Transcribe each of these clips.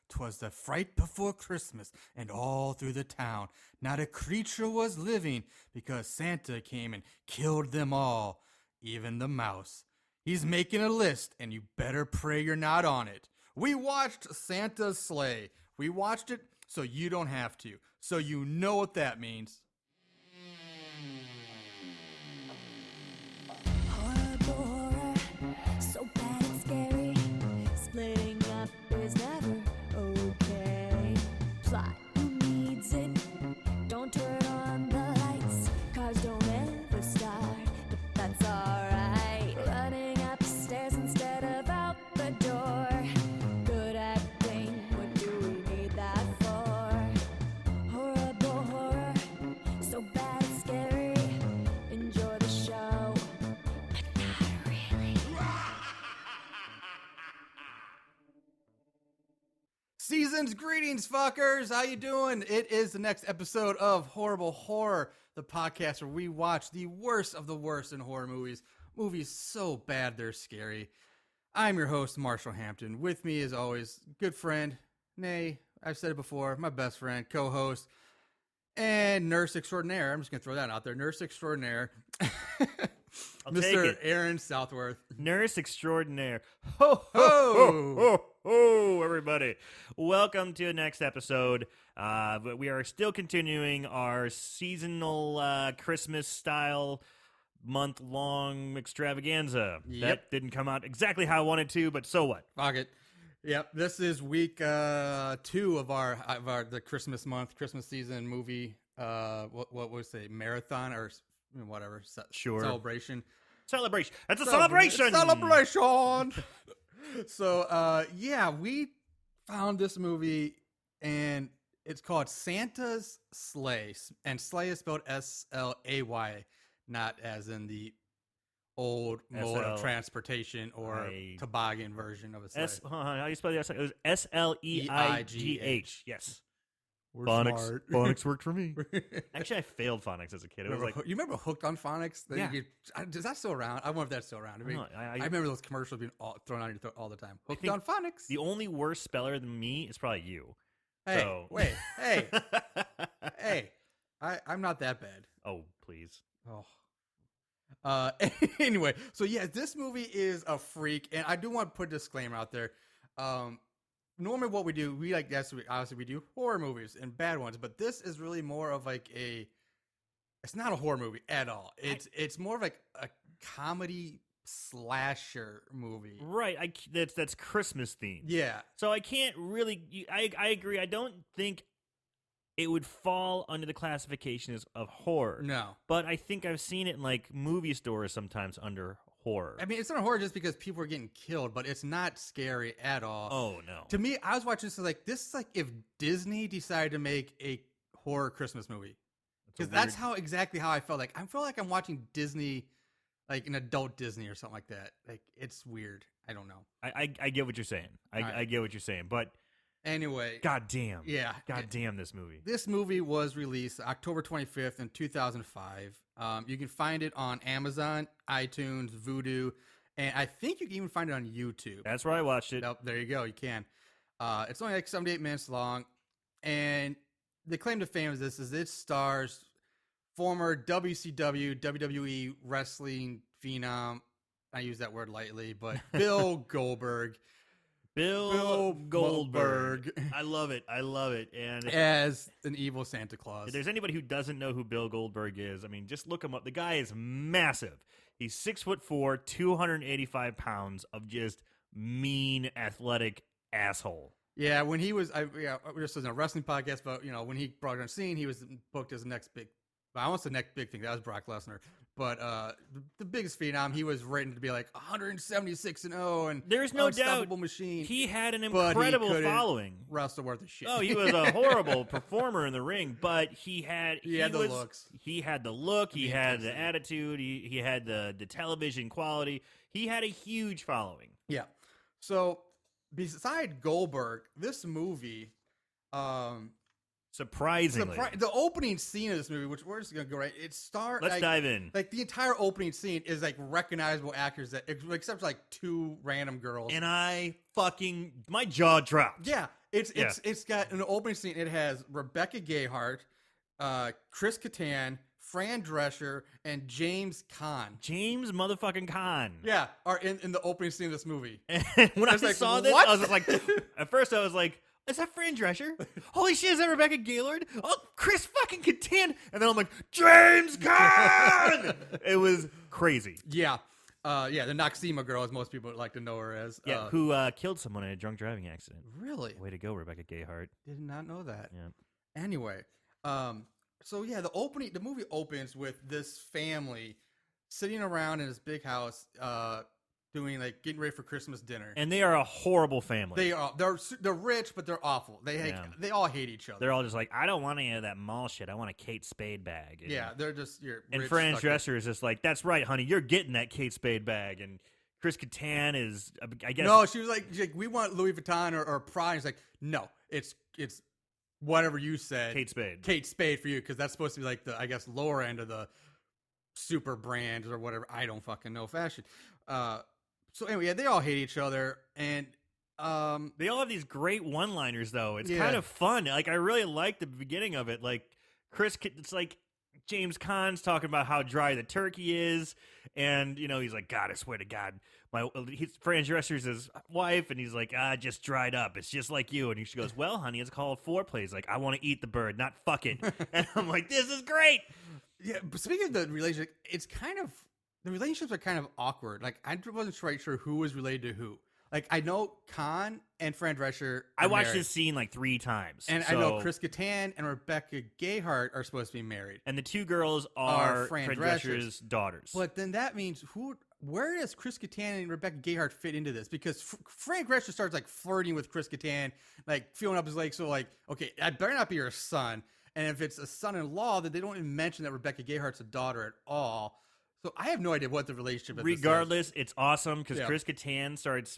'Twas the fright before Christmas, and all through the town not a creature was living, because Santa came and killed them all, even the mouse. He's making a list, and you better pray you're not on it. We watched Santa's sleigh. We watched it so you don't have to, so you know what that means. Horror, so bad it's scary. Splitting up is never okay. Plot, who needs it? Don't turn on the lights. Cars don't ever start, but that's alright. Running upstairs instead of out the door. Good acting, what do we need that for? Horrible horror, so bad it's scary. Enjoy the show, but not really. Season's greetings, fuckers. How you doing? It is the next episode of Horrible Horror, the podcast where we watch the worst of the worst in horror movies. Movies so bad they're scary. I'm your host, Marshall Hampton. With me, as always, good friend, nay, I've said it before, my best friend, co-host, and nurse extraordinaire. I'm just going to throw that out there. Nurse extraordinaire, I'll take Mr. it. Aaron Southworth. Nurse extraordinaire. Ho, ho, ho, ho, ho, everybody. Welcome to the next episode. But we are still continuing our seasonal Christmas-style month-long extravaganza. Yep. That didn't come out exactly how I wanted to, but so what? Fuck it. Yep, this is week 2 of the Christmas month, Christmas season movie. What would we say, marathon or whatever? Sure. Celebration. Celebration. That's a celebration. Celebration. So, yeah, we found this movie, and it's called Santa's Sleigh, and sleigh is spelled S-L-A-Y, not as in the old mode of transportation or toboggan version of a sleigh. How do you spell the S? It was S-L-E-I-G-H. Yes. We're Phonics. smart. Phonics worked for me. Actually, I failed phonics as a kid. It was like, You remember Hooked on Phonics? That Yeah. Is that still around? I wonder if that's still around. I remember those commercials being thrown on your throat all the time. Hooked think on Phonics. the only worse speller than me is probably you. Hey, So- wait, hey, hey. I'm not that bad. Oh, please. Oh. Anyway, so yeah, this movie is a freak, and I do want to put a disclaimer out there. Normally what we do, obviously we do horror movies and bad ones, but this is really more of like it's not a horror movie at all. It's more of like a comedy slasher movie. Right. That's Christmas themed. Yeah. So I can't really. I agree. I don't think it would fall under the classification of horror. No. But I think I've seen it in like movie stores sometimes under horror. I mean, it's not horror just because people are getting killed, but it's not scary at all. Oh no. To me, I was watching this is like if Disney decided to make a horror Christmas movie. Because that's exactly how I felt. Like I feel like I'm watching Disney, like an adult Disney or something like that. Like it's weird. I don't know. I get what you're saying. I get what you're saying. But anyway, goddamn. Yeah. Goddamn this movie. This movie was released October 25th in 2005. You can find it on Amazon, iTunes, Vudu, and I think you can even find it on YouTube. That's where I watched it. Nope, there you go. You can. It's only like 78 minutes long, and the claim to fame of this is it stars former WCW, WWE wrestling phenom. I use that word lightly, but Bill Goldberg. Bill Goldberg. I love it. I love it. And as an evil Santa Claus. If there's anybody who doesn't know who Bill Goldberg is, I mean, just look him up. The guy is massive. He's 6'4", 285 pounds of just mean, athletic asshole. Yeah, when he was, this was a wrestling podcast, but when he brought it on scene, he was booked as the next big. I almost the next big thing. That was Brock Lesnar, but the biggest phenom. He was rated to be like 176-0, and there's no unstoppable doubt machine. He had an incredible following. Wrestle worth of shit. Oh, he was a horrible performer in the ring, but he had the looks. He had the look. He had the attitude. He had the television quality. He had a huge following. Yeah. So beside Goldberg, this movie. Surprisingly, the opening scene of this movie, which we're just gonna go right. It starts. Let's dive in. Like the entire opening scene is like recognizable actors except for like two random girls. And my jaw dropped. Yeah, It's got an opening scene. It has Rebecca Gayheart, Chris Kattan, Fran Drescher, and James Caan. James motherfucking Caan. Yeah, are in the opening scene of this movie. And when I saw this, I was just like, at first I was like, is that Fran Drescher? Holy shit, is that Rebecca Gaylord? Oh, Chris fucking Kattan. And then I'm like, James Caan! It was crazy. Yeah. The Noxema girl, as most people would like to know her as. Yeah, who killed someone in a drunk driving accident. Really? Way to go, Rebecca Gayheart. Did not know that. Yeah. Anyway, the movie opens with this family sitting around in this big house, doing getting ready for Christmas dinner. And they are a horrible family. They're rich, but they're awful. They all hate each other. They're all just like, I don't want any of that mall shit. I want a Kate Spade bag. And, they're just and Fran Drescher is just like, that's right, honey, you're getting that Kate Spade bag. And Chris Kattan is, I guess. No, she was like, we want Louis Vuitton or Prada. He's like, no, it's whatever you said. Kate Spade for you, because that's supposed to be like the, I guess, lower end of the super brands or whatever. I don't fucking know fashion. So anyway, they all hate each other, and they all have these great one-liners, though. It's kind of fun. Like, I really like the beginning of it. Like, it's like James Caan's talking about how dry the turkey is, and he's like, God, I swear to God, Fran Drescher's his wife, and he's like, just dried up. It's just like you. And she goes, well, honey, it's called foreplay. He's like, I want to eat the bird, not fuck it. And I'm like, this is great. Yeah, but speaking of the relationship, the relationships are kind of awkward. Like, I wasn't quite sure who was related to who. Like, I know Caan and Fran Drescher. I watched this scene like 3 times. And I know Chris Kattan and Rebecca Gayheart are supposed to be married. And the 2 girls are Fran Drescher's daughters. But then that means where does Chris Kattan and Rebecca Gayheart fit into this? Because Fran Drescher starts flirting with Chris Kattan, feeling up his leg. So okay, that better not be your son. And if it's a son-in-law, then they don't even mention that Rebecca Gayheart's a daughter at all. So I have no idea what the relationship is. Regardless, it's awesome because Chris Kattan starts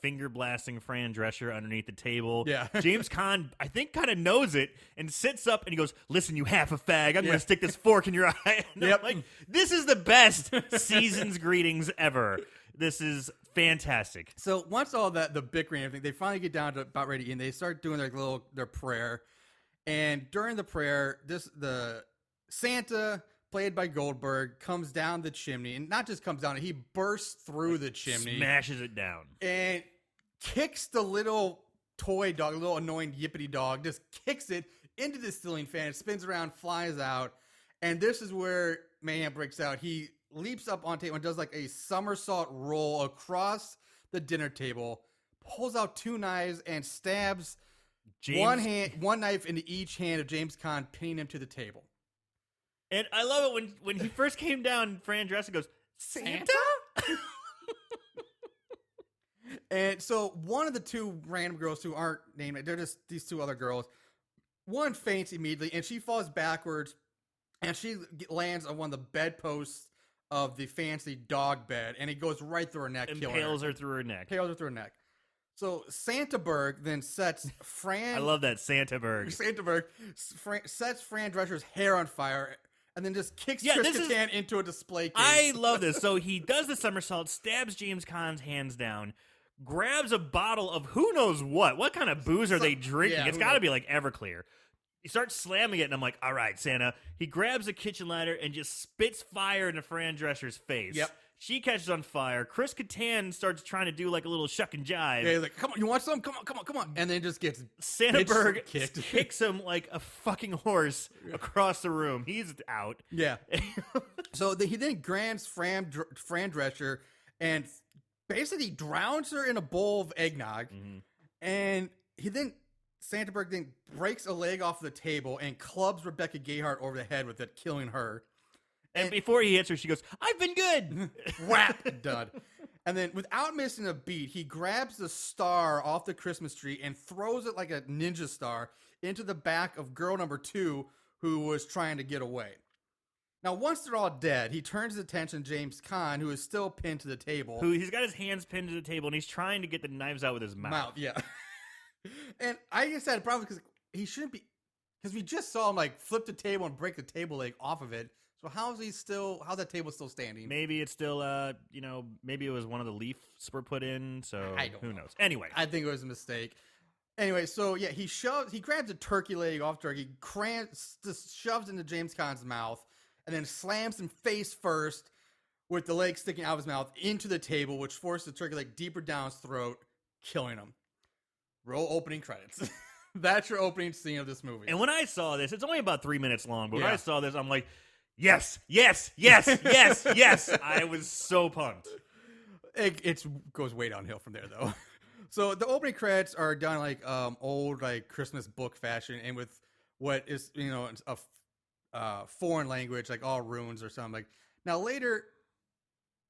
finger blasting Fran Drescher underneath the table. Yeah. James Caan, I think, kind of knows it and sits up and he goes, listen, you half a fag, I'm going to stick this fork in your eye. And I'm like, this is the best season's greetings ever. This is fantastic. So once all the bickering and everything, they finally get down to about ready and they start doing their prayer. And during the prayer, the Santa, played by Goldberg, comes down the chimney, and not just comes down, he bursts through the chimney, smashes it down, and kicks the little toy dog, little annoying yippity dog, just kicks it into the ceiling fan. It spins around, flies out, and this is where mayhem breaks out. He leaps up on table and does a somersault roll across the dinner table, pulls out 2 knives and stabs one knife into each hand of James Caan, pinning him to the table. And I love it when he first came down, Fran Drescher goes, Santa? And so one of the 2 random girls who aren't named, they're just these 2 other girls. One faints immediately, and she falls backwards, and she lands on one of the bedposts of the fancy dog bed, and it goes right through her neck, impales her through her neck. So Santaberg then sets Fran... I love that, Santaberg. Sets Fran Drescher's hair on fire, and then just kicks Chris Kattan into a display case. I love this. So he does the somersault, stabs James Caan's hands down, grabs a bottle of who knows what. What kind of booze are they drinking? It's got to be Everclear. He starts slamming it, and I'm like, all right, Santa. He grabs a kitchen lighter and just spits fire into Fran Drescher's face. Yep. She catches on fire. Chris Kattan starts trying to do a little shuck and jive. Yeah, he's like, come on, you want some? Come on. And then just gets Santaberg kicks him like a fucking horse across the room. He's out. Yeah. So he then grabs Fran Drescher and basically drowns her in a bowl of eggnog. Mm-hmm. And Santaberg then breaks a leg off the table and clubs Rebecca Gayheart over the head with it, killing her. And before he hits her, she goes, I've been good. Whap, dud. And then without missing a beat, he grabs the star off the Christmas tree and throws it like a ninja star into the back of girl number 2 who was trying to get away. Now, once they're all dead, he turns his attention to James Caan, who is still pinned to the table. He's got his hands pinned to the table, and he's trying to get the knives out with his mouth. Yeah. And I just had a problem because he shouldn't be, because we just saw him flip the table and break the table leg off of it. So how's that table still standing? Maybe it's still, maybe it was one of the leaves were put in, so I don't who knows. Anyway. I think it was a mistake. Anyway, so yeah, he grabs a turkey leg off turkey, just shoves into James Caan's mouth, and then slams him face first with the leg sticking out of his mouth into the table, which forces the turkey leg deeper down his throat, killing him. Roll opening credits. That's your opening scene of this movie. And when I saw this, it's only about 3 minutes long, but when Yeah. I saw this, I'm like, yes, yes, yes, yes, yes. I was so pumped. It goes way downhill from there, though. So the opening credits are done like old like Christmas book fashion, and with what is a foreign language, like all runes or something. Like now later,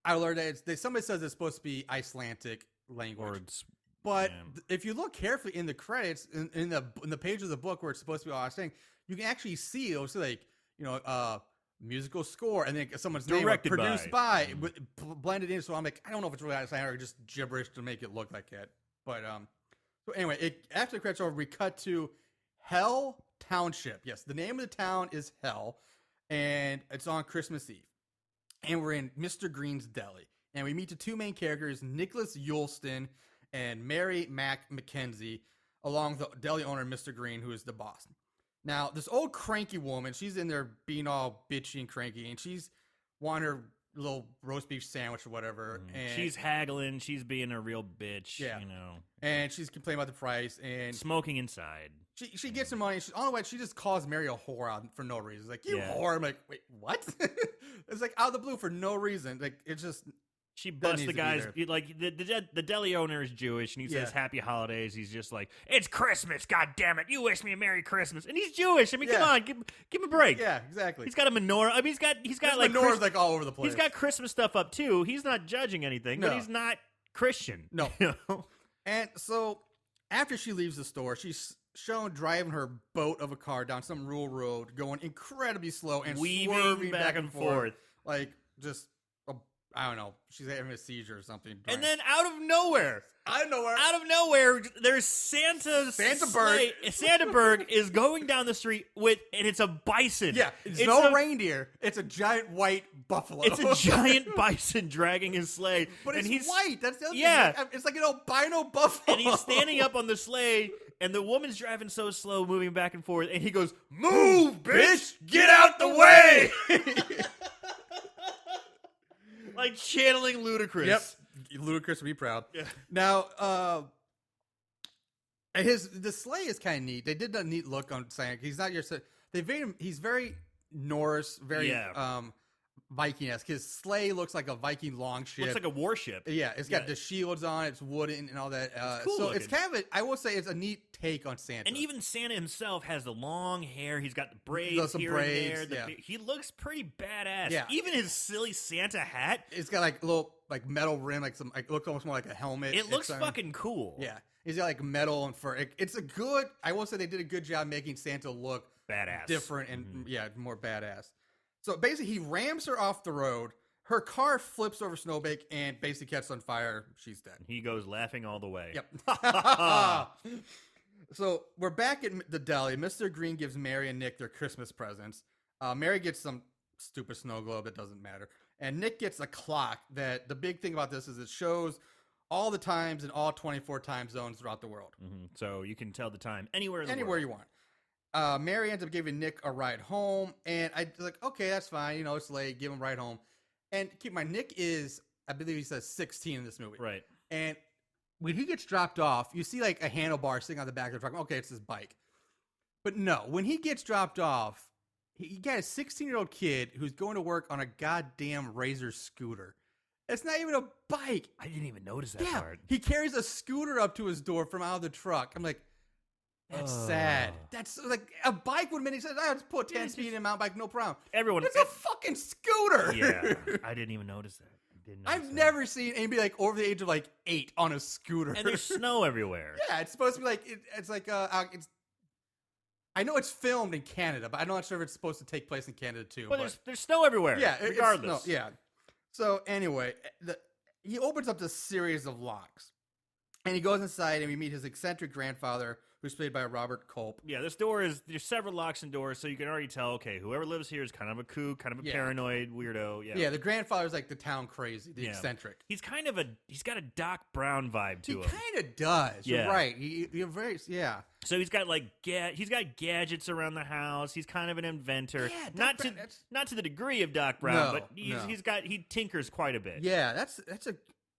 I learned that somebody says it's supposed to be Icelandic language. Words. But if you look carefully in the credits, in the page of the book where it's supposed to be all Icelandic, you can actually see it was like musical score and then someone's Directed name produced by blended in. So I'm like, I don't know if it's really Icelandic or just gibberish to make it look like it. But so anyway, after the credits over, we cut to Hell Township. Yes, the name of the town is Hell, and it's on Christmas Eve, and we're in Mr. Green's Deli, and we meet the two main characters, Nicholas Yulston and Mary Mackenzie, along with the deli owner, Mr. Green, who is the boss. Now, this old cranky woman, she's in there being all bitchy and cranky, and she's wanting her little roast beef sandwich or whatever. And she's haggling. She's being a real bitch, Yeah. you know. And she's complaining about the price. And Smoking inside. she gets her money. And on the way, she just calls Mary a whore out for no reason. Like, you Yeah. whore. I'm like, wait, what? It's like out of the blue for no reason. Like, it's just... She busts the needs to be guy's there. like the deli owner is Jewish and he says Yeah. Happy Holidays. He's just like, it's Christmas, god damn it! You wish me a Merry Christmas, and he's Jewish. I mean, come Yeah. on, give him a break. Yeah, exactly. He's got a menorah. I mean, he's got like menorahs like all over the place. he's got Christmas stuff up too. He's not judging anything, but No. he's not Christian. No. You know? And so after she leaves the store, she's shown driving her boat of a car down some rural road, going incredibly slow and Weaving swerving back and forth. like just I don't know. She's having a seizure or something. And then out of nowhere, there's Santa Berg. Santa Berg is going down the street and it's a bison. Yeah, it's no reindeer. It's a giant white buffalo. It's a giant bison dragging his sleigh. but and it's white. That's the other Yeah. thing. It's like an albino buffalo. And he's standing up on the sleigh, and the woman's driving so slow, moving back and forth, and he goes, "Move, bitch! Get out the way!" Like channeling Ludacris. Yep. Ludacris would be proud. Yeah. Now, the sleigh is kind of neat. They did a neat look on Santa. He's not your. He's very Norse, very Viking-esque. His sleigh looks like a Viking longship. Looks like a warship. Yeah, it's got the shields on. It's wooden and all that. It's cool so looking. it's kind of I will say it's a neat take on Santa. And even Santa himself has the long hair. He's got the braids Some here braids, and there. yeah. He looks pretty badass. Yeah. Even his silly Santa hat. it's got like a little like metal rim, like some. Like, it looks almost more like a helmet. It looks It's, fucking cool. Yeah, he's got like metal and fur. It's a good. I will say they did a good job making Santa look Badass. different and more badass. So basically, he rams her off the road. Her car flips over Snowbank and basically catches on fire. She's dead. He goes laughing all the way. Yep. So we're back at the deli. Mr. Green gives Mary and Nick their Christmas presents. Mary gets some stupid snow globe that doesn't matter. And Nick gets a clock that the big thing about this is it shows all the times in all 24 time zones throughout the world. So you can tell the time anywhere in the Anywhere world. you want. Mary ends up giving Nick a ride home. And I was like, okay, that's fine. You know, it's late. Give him a ride home. And keep in mind, Nick is, I believe he says 16 in this movie. Right. And when he gets dropped off, you see like a handlebar sitting on the back of the truck. Okay, it's his bike. But no, when he gets dropped off, he got a 16-year-old kid who's going to work on a goddamn Razor scooter. It's not even a bike. I didn't even notice that part. He carries a scooter up to his door from out of the truck. I'm like, that's sad. That's like a bike would have been. He says, I just put 10 speed in a mountain bike, no problem. Everyone. It's a fucking scooter. Yeah. I didn't even notice that. I've never seen anybody like over the age of like 8 on a scooter. And there's snow everywhere. Yeah, it's supposed to be like it's like it's. I know it's filmed in Canada, but I'm not sure if it's supposed to take place in Canada too. But there's snow everywhere. yeah, regardless. yeah. So anyway, he opens up this series of locks, And he goes inside, and we meet his eccentric grandfather, who's played by Robert Culp. Yeah, there's several locks and doors, so you can already tell, okay, whoever lives here is kind of a kook, kind of a paranoid weirdo. Yeah, the grandfather's like the town crazy, the eccentric. He's he's got a Doc Brown vibe to him. He kind of does. Yeah. You're right. You're very, So he's got he's got gadgets around the house. He's kind of an inventor. Yeah, not to the degree of Doc Brown, but he tinkers quite a bit. Yeah, that's a.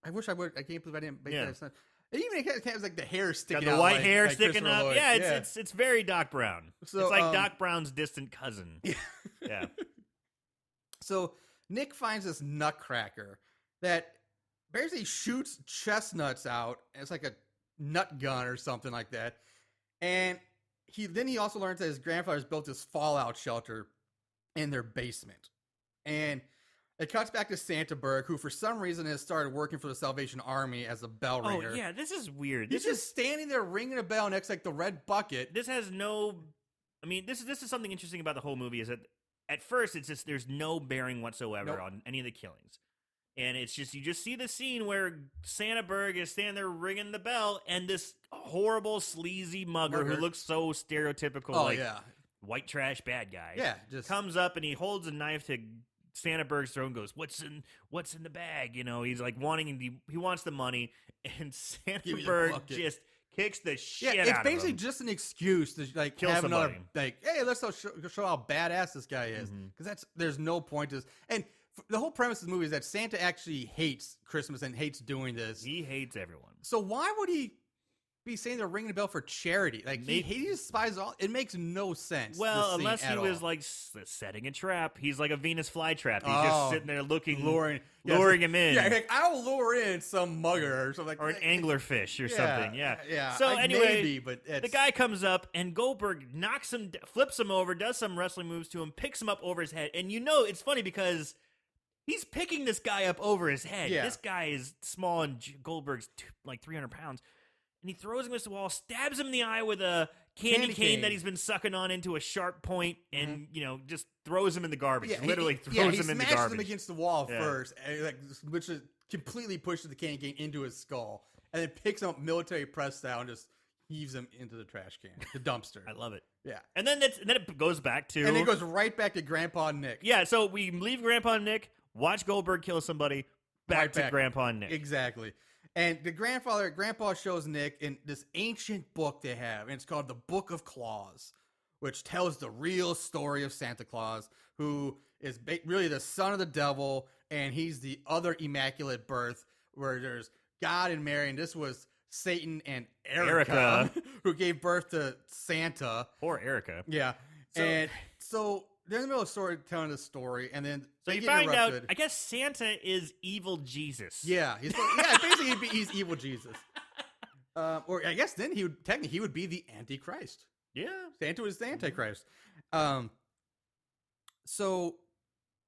I wish I would. I can't believe I didn't make that. It even has like the hair sticking got out. The white hair sticking up. Lloyd. Yeah, it's very Doc Brown. So, it's like Doc Brown's distant cousin. Yeah. So Nick finds this nutcracker that basically shoots chestnuts out. It's like a nut gun or something like that. And he also learns that his grandfather's built this fallout shelter in their basement. And it cuts back to Santaberg, who for some reason has started working for the Salvation Army as a bell ringer. Oh, yeah, this is weird. He's just standing there ringing a bell next to like the red bucket. This has no... I mean, this is something interesting about the whole movie, is that at first it's just there's no bearing whatsoever on any of the killings. And it's just, you just see the scene where Santaberg is standing there ringing the bell, and this horrible, sleazy mugger who looks so stereotypical, white trash bad guy, just comes up and he holds a knife to Santaberg's throat and goes, "What's in the bag?" You know, he's like he wants the money, and Santaberg just kicks the shit out of him. It's basically just an excuse to like kill have somebody. Another like, hey, let's show how badass this guy is, because there's no point to this. And the whole premise of the movie is that Santa actually hates Christmas and hates doing this. He hates everyone. So why would he be saying they're ringing the bell for charity? Like he despises all. It makes no sense. Well, unless he was like setting a trap. He's like a Venus flytrap. He's just sitting there luring him in. Yeah, like, I'll lure in some mugger or something, or an anglerfish or something. Yeah. So like anyway, maybe, but the guy comes up and Goldberg knocks him, flips him over, does some wrestling moves to him, picks him up over his head, and it's funny because he's picking this guy up over his head. Yeah. This guy is small, and Goldberg's like 300 pounds. And he throws him against the wall, stabs him in the eye with a candy cane that he's been sucking on into a sharp point, and just throws him in the garbage. Literally throws him in the garbage. He smashes him against the wall first, and which completely pushes the candy cane into his skull, and then picks him up military press style and just heaves him into the trash can, the dumpster. I love it. Yeah, and then it goes back to, and it goes right back to Grandpa Nick. Yeah, so we leave Grandpa Nick, watch Goldberg kill somebody, back to Grandpa Nick. Exactly. And Grandpa shows Nick in this ancient book they have, and it's called the Book of Claus, which tells the real story of Santa Claus, who is really the son of the devil, and he's the other immaculate birth, where there's God and Mary, and this was Satan and Erica. Who gave birth to Santa. Poor Erica. Yeah. So they're in the middle of telling the story, and then so you find out, I guess Santa is evil Jesus. Yeah, basically he's evil Jesus. Or I guess then he would be the Antichrist. Yeah, Santa was the Antichrist. So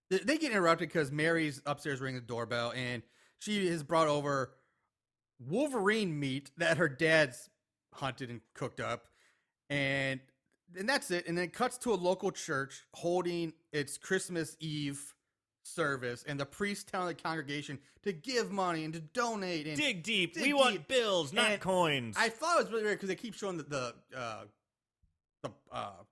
they get interrupted because Mary's upstairs ringing the doorbell, and she has brought over Wolverine meat that her dad's hunted and cooked up, and that's it. And then it cuts to a local church holding its Christmas Eve service, and the priest telling the congregation to give money and to donate and dig deep. We want bills, not coins. I thought it was really weird because they keep showing the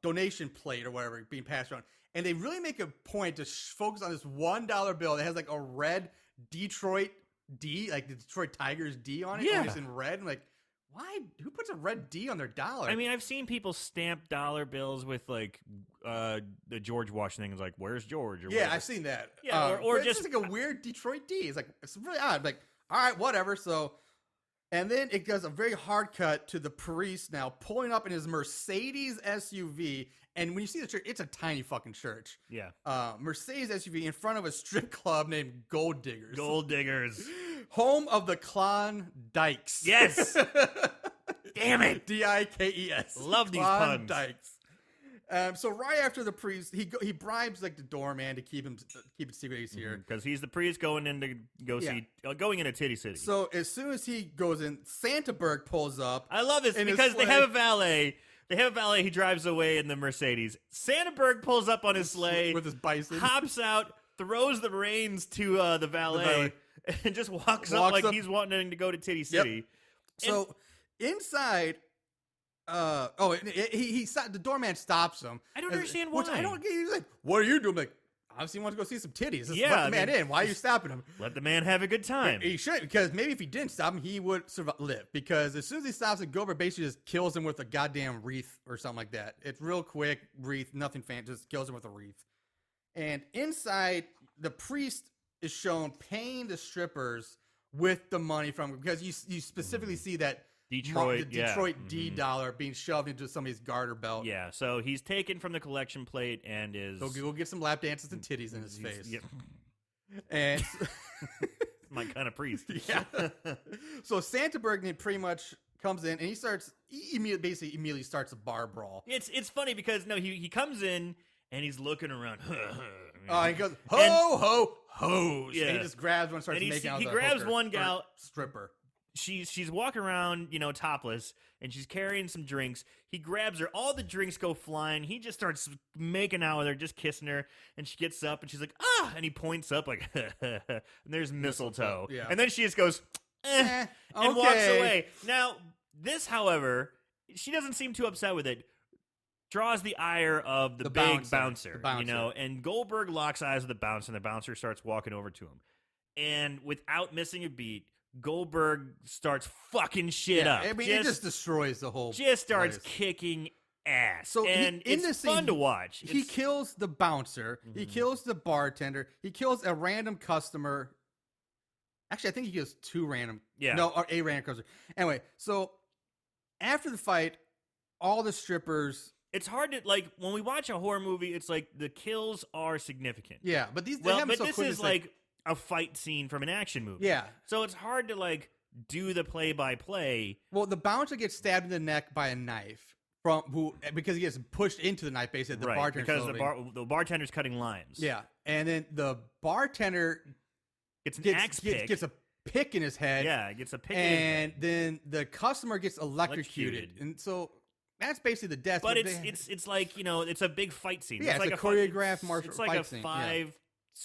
donation plate or whatever being passed around, and they really make a point to focus on this $1 bill that has like a red Detroit D, like the Detroit Tigers D on it. Yeah, it's in red. I'm like, why? Who puts a red D on their dollar? I mean, I've seen people stamp dollar bills with like the George Washington thing. Like, where's George? Or yeah, I've seen that. Yeah, or just like a weird Detroit D. It's like, it's really odd. Like, all right, whatever. So, and then it does a very hard cut to the priest now pulling up in his Mercedes SUV. And when you see the church, it's a tiny fucking church. Yeah. Mercedes SUV in front of a strip club named Gold Diggers. Gold Diggers. Home of the Klondikes. Yes. Damn it. Dikes. Love these puns. Klondikes. So right after the priest, he bribes like the doorman to keep it secret he's here, because he's the priest going in to going into Titty City. So as soon as he goes in, Santaberg pulls up. I love this because they have a valet. He drives away in the Mercedes. Santaberg pulls up on his sleigh with his bison, hops out, throws the reins to the valet, and just walks up like he's wanting to go to Titty City. So inside, the doorman stops him. I don't understand Which why. I don't get. He's like, "What are you doing?" I'm like, obviously, he wants to go see some titties. Just Yeah, let I the man mean, in. Why are you stopping him? Let the man have a good time. He should, because maybe if he didn't stop him, he would live. Because as soon as he stops him, Goldberg basically just kills him with a goddamn wreath or something like that. It's real quick, wreath, nothing fancy, just kills him with a wreath. And inside, the priest is shown paying the strippers with the money from, because you specifically see that Detroit, the Detroit D dollar being shoved into somebody's garter belt. Yeah, so he's taken from the collection plate and is... So go get some lap dances and titties in his face. Yep. And my kind of priest. yeah. So Santa Bergman pretty much comes in and he immediately starts a bar brawl. It's funny because he comes in and he's looking around. He goes ho hos. Yeah. And he just grabs one and starts making out. He the grabs hooker, one gal, stripper. She's walking around, topless, and she's carrying some drinks. He grabs her. All the drinks go flying. He just starts making out with her, just kissing her. And she gets up, and she's like, ah! And he points up like, and there's mistletoe. Yeah. And then she just goes, and walks away. Now, this, however, she doesn't seem too upset with it. Draws the ire of the big bouncer, and Goldberg locks eyes with the bouncer, and the bouncer starts walking over to him. And without missing a beat, Goldberg starts fucking shit up. I mean, it just destroys the whole Just starts place. kicking ass. So and in it's this fun scene, to watch. He kills the bouncer. He kills the bartender. He kills a random customer. Actually, I think he kills two random. Yeah. No, or a random customer. Anyway, so after the fight, all the strippers. It's hard to, when we watch a horror movie, it's like the kills are significant. Yeah, but these. Well, but this is like a fight scene from an action movie. Yeah. So it's hard to do the play-by-play. Well, the bouncer gets stabbed in the neck by a knife because he gets pushed into the knife. Basically, the bartender because the bartender's cutting lines. Yeah, and then the bartender gets an axe pick. Gets a pick in his head. Yeah, gets a pick. And then the customer gets electrocuted, and so that's basically the death. But it's like it's a big fight scene. Yeah, it's like a choreographed martial fight scene. It's like a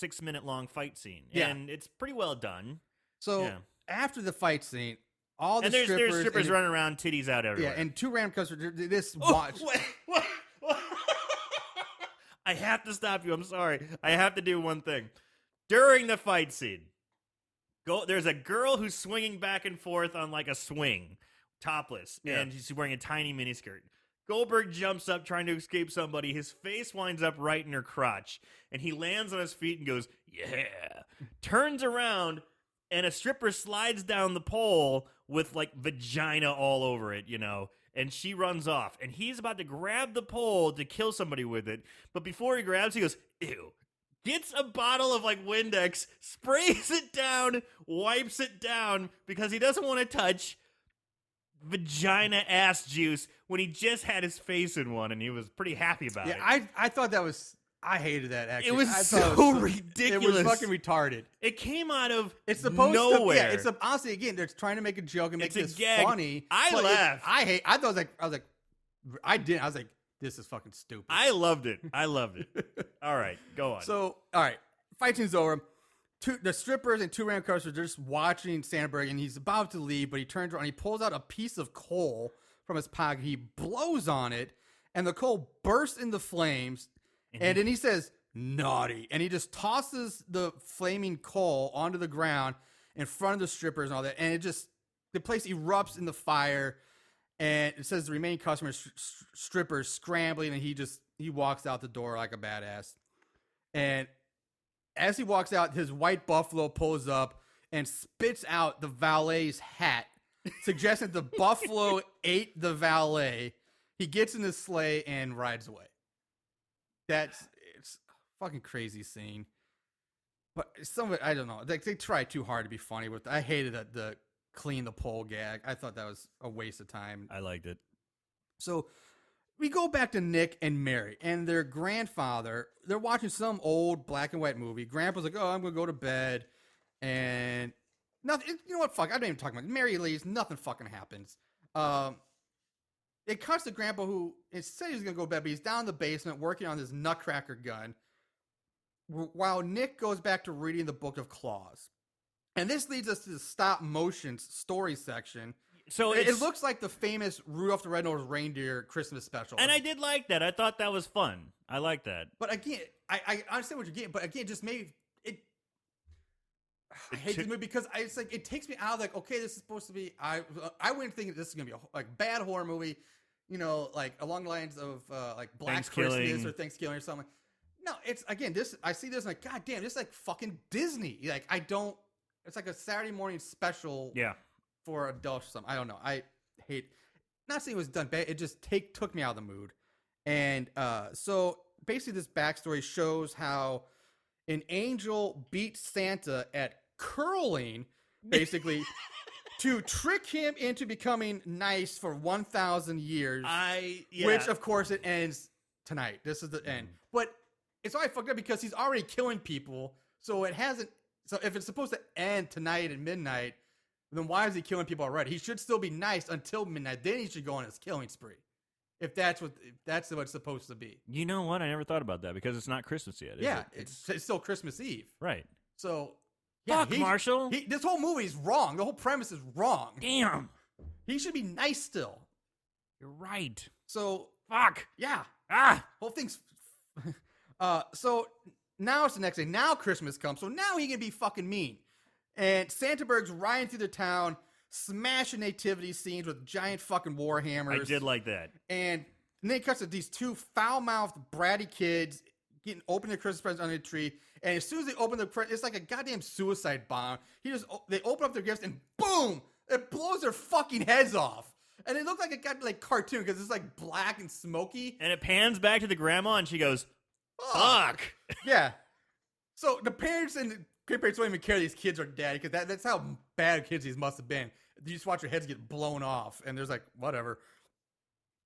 5-6 minute long fight scene. Yeah. And it's pretty well done. So after the fight scene, all the there's strippers running around, titties out everywhere. Yeah, and two random customers. This watch. What? I have to stop you. I'm sorry. I have to do one thing. During the fight scene, there's a girl who's swinging back and forth on a swing, topless, and she's wearing a tiny miniskirt. Goldberg jumps up trying to escape somebody. His face winds up right in her crotch, and he lands on his feet and goes, yeah. Turns around, and a stripper slides down the pole with vagina all over it, and she runs off. And he's about to grab the pole to kill somebody with it, but before he grabs, he goes, ew. Gets a bottle of Windex, sprays it down, wipes it down because he doesn't want to touch vagina ass juice when he just had his face in one, and he was pretty happy about it. I thought that was. I hated that. Actually, it was ridiculous. It was fucking retarded. It came out of it's supposed nowhere. To, it's honestly again they're trying to make a joke and make this gag. funny. I laughed. I was like, this is fucking stupid. I loved it. All right, go on. So all right, fight scene's over. The strippers and two random customers are just watching Sandberg, and he's about to leave, but he turns around and he pulls out a piece of coal from his pocket. He blows on it, and the coal bursts into flames. And then he says, naughty. And he just tosses the flaming coal onto the ground in front of the strippers and all that. And the place erupts in the fire. And it says the remaining customers, strippers scrambling. And he walks out the door like a badass. And as he walks out, his white buffalo pulls up and spits out the valet's hat, suggesting the buffalo ate the valet. He gets in his sleigh and rides away. It's a fucking crazy scene. But some of it, I don't know. They try too hard to be funny with it. I hated the clean the pole gag. I thought that was a waste of time. I liked it. So we go back to Nick and Mary and their grandfather. They're watching some old black and white movie. Grandpa's like, oh, I'm going to go to bed. And nothing. You know what? Fuck. I don't even talk about it. Mary leaves. Nothing fucking happens. It cuts to Grandpa, who said he was going to go to bed, but he's down in the basement working on his nutcracker gun, while Nick goes back to reading the Book of Claws. And this leads us to the stop motion story section, So it looks like the famous Rudolph the Red-Nosed Reindeer Christmas special. And I did like that. I thought that was fun. I like that. But again, I understand what you're getting. But again, just maybe it. I hate this movie because it's like it takes me out of like, okay, this is supposed to be. I wouldn't think this is gonna be a like bad horror movie, like along the lines of like Black Christmas or Thanksgiving or something. No, it's again this. I see this and like, God damn, this is like fucking Disney. Like I don't. It's like a Saturday morning special. Yeah. For adults or something. I don't know. I hate. Not saying it was done bad. It just took me out of the mood. And so basically, this backstory shows how an angel beat Santa at curling, basically, to trick him into becoming nice for 1,000 years. Which, of course, it ends tonight. This is the end. But it's already fucked up because he's already killing people. So it hasn't. So if it's supposed to end tonight at midnight, then why is he killing people already? He should still be nice until midnight. Then he should go on his killing spree. If that's what it's supposed to be. You know what? I never thought about that because it's not Christmas yet. It's still Christmas Eve. Right. So, fuck, Marshall. This whole movie is wrong. The whole premise is wrong. Damn. He should be nice still. You're right. So, fuck. Yeah. Ah. Whole thing's. So now it's the next day. Now Christmas comes. So now he can be fucking mean. And Santa Berg's riding through the town, smashing nativity scenes with giant fucking war hammers. I did like that. And then he cuts to these two foul-mouthed, bratty kids opening their Christmas presents under the tree. And as soon as they open the present, it's like a goddamn suicide bomb. They open up their gifts and boom! It blows their fucking heads off. And it looked like a goddamn cartoon because it's like black and smoky. And it pans back to the grandma and she goes, fuck. Yeah. So the parents and the grandparents don't even care these kids are dead because that's how bad kids these must have been. You just watch your heads get blown off and there's like, whatever.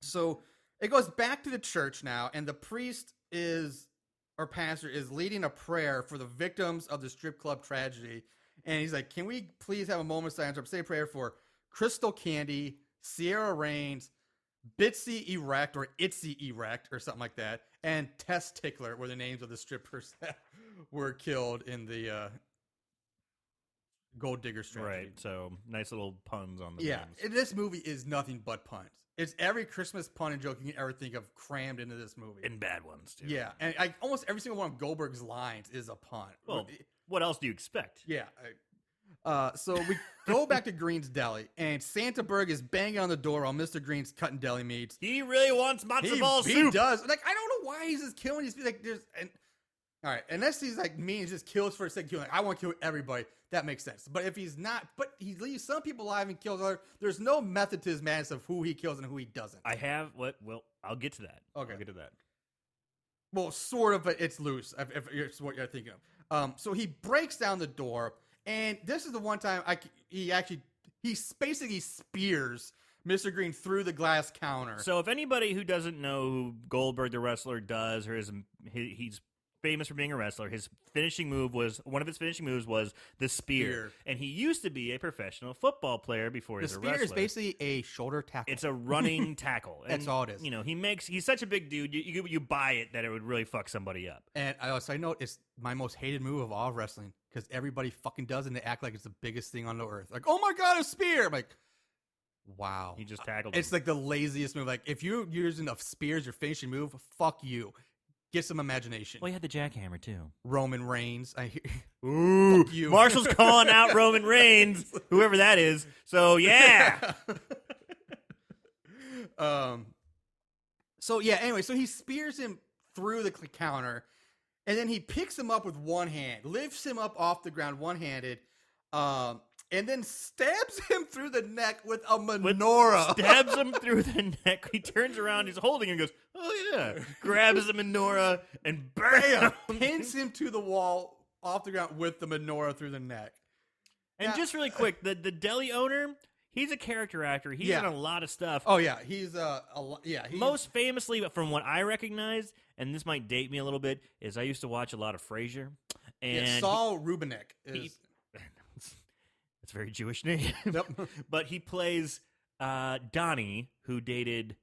So it goes back to the church now and the priest pastor is leading a prayer for the victims of the strip club tragedy. And he's like, can we please have a moment of silence? Say a prayer for Crystal Candy, Sierra Rains, Bitsy Erect or Itsy Erect or something like that, and Tess Tickler were the names of the strippers that were killed in the Gold Digger tragedy. Right, so nice little puns on the names. Yeah, this movie is nothing but puns. It's every Christmas pun and joke you can ever think of crammed into this movie. And bad ones, too. Yeah, and almost every single one of Goldberg's lines is a pun. Well, what else do you expect? Yeah. So we go back to Green's Deli, and Santa Berg is banging on the door while Mr. Green's cutting deli meats. He really wants matzo ball soup. He does. Like, I don't know why he's just killing these people. Like, all right, unless he's like mean, he just kills for a second. Like, I want to kill everybody. That makes sense. But if he's not, but he leaves some people alive and kills others. There's no method to his madness of who he kills and who he doesn't. Well, I'll get to that. Okay. I'll get to that. Well, sort of, but it's loose. If it's what you're thinking of. So he breaks down the door. And this is the one time he basically spears Mr. Green through the glass counter. So if anybody who doesn't know who Goldberg the wrestler does, or he's famous for being a wrestler, one of his finishing moves was the spear. And he used to be a professional football player before he was a wrestler. The spear is basically a shoulder tackle. It's a running tackle. That's all it is. You know, he's such a big dude, you buy it that it would really fuck somebody up. And I note it's my most hated move of all wrestling because everybody fucking does it and they act like it's the biggest thing on the earth. Like, oh my God, a spear! I'm like, wow. He just tackled him. It's like the laziest move. Like, if you're using a spear as your finishing move, fuck you. Get some imagination. Well, he had the jackhammer, too. Roman Reigns. Ooh, fuck you. Marshall's calling out Roman Reigns, whoever that is. So, yeah. So, yeah, anyway, so he spears him through the counter, and then he picks him up with one hand, lifts him up off the ground one-handed, and then stabs him through the neck with a menorah. Stabs him through the neck. He turns around, he's holding it and goes, oh yeah. Grabs the menorah and bam! Pins him to the wall off the ground with the menorah through the neck. And just really quick, the deli owner, he's a character actor. He's in a lot of stuff. Oh yeah, he's most famously, from what I recognize, and this might date me a little bit, is I used to watch a lot of Frasier. And Saul Rubinek is... It's a very Jewish name. Yep. But he plays Donnie, who dated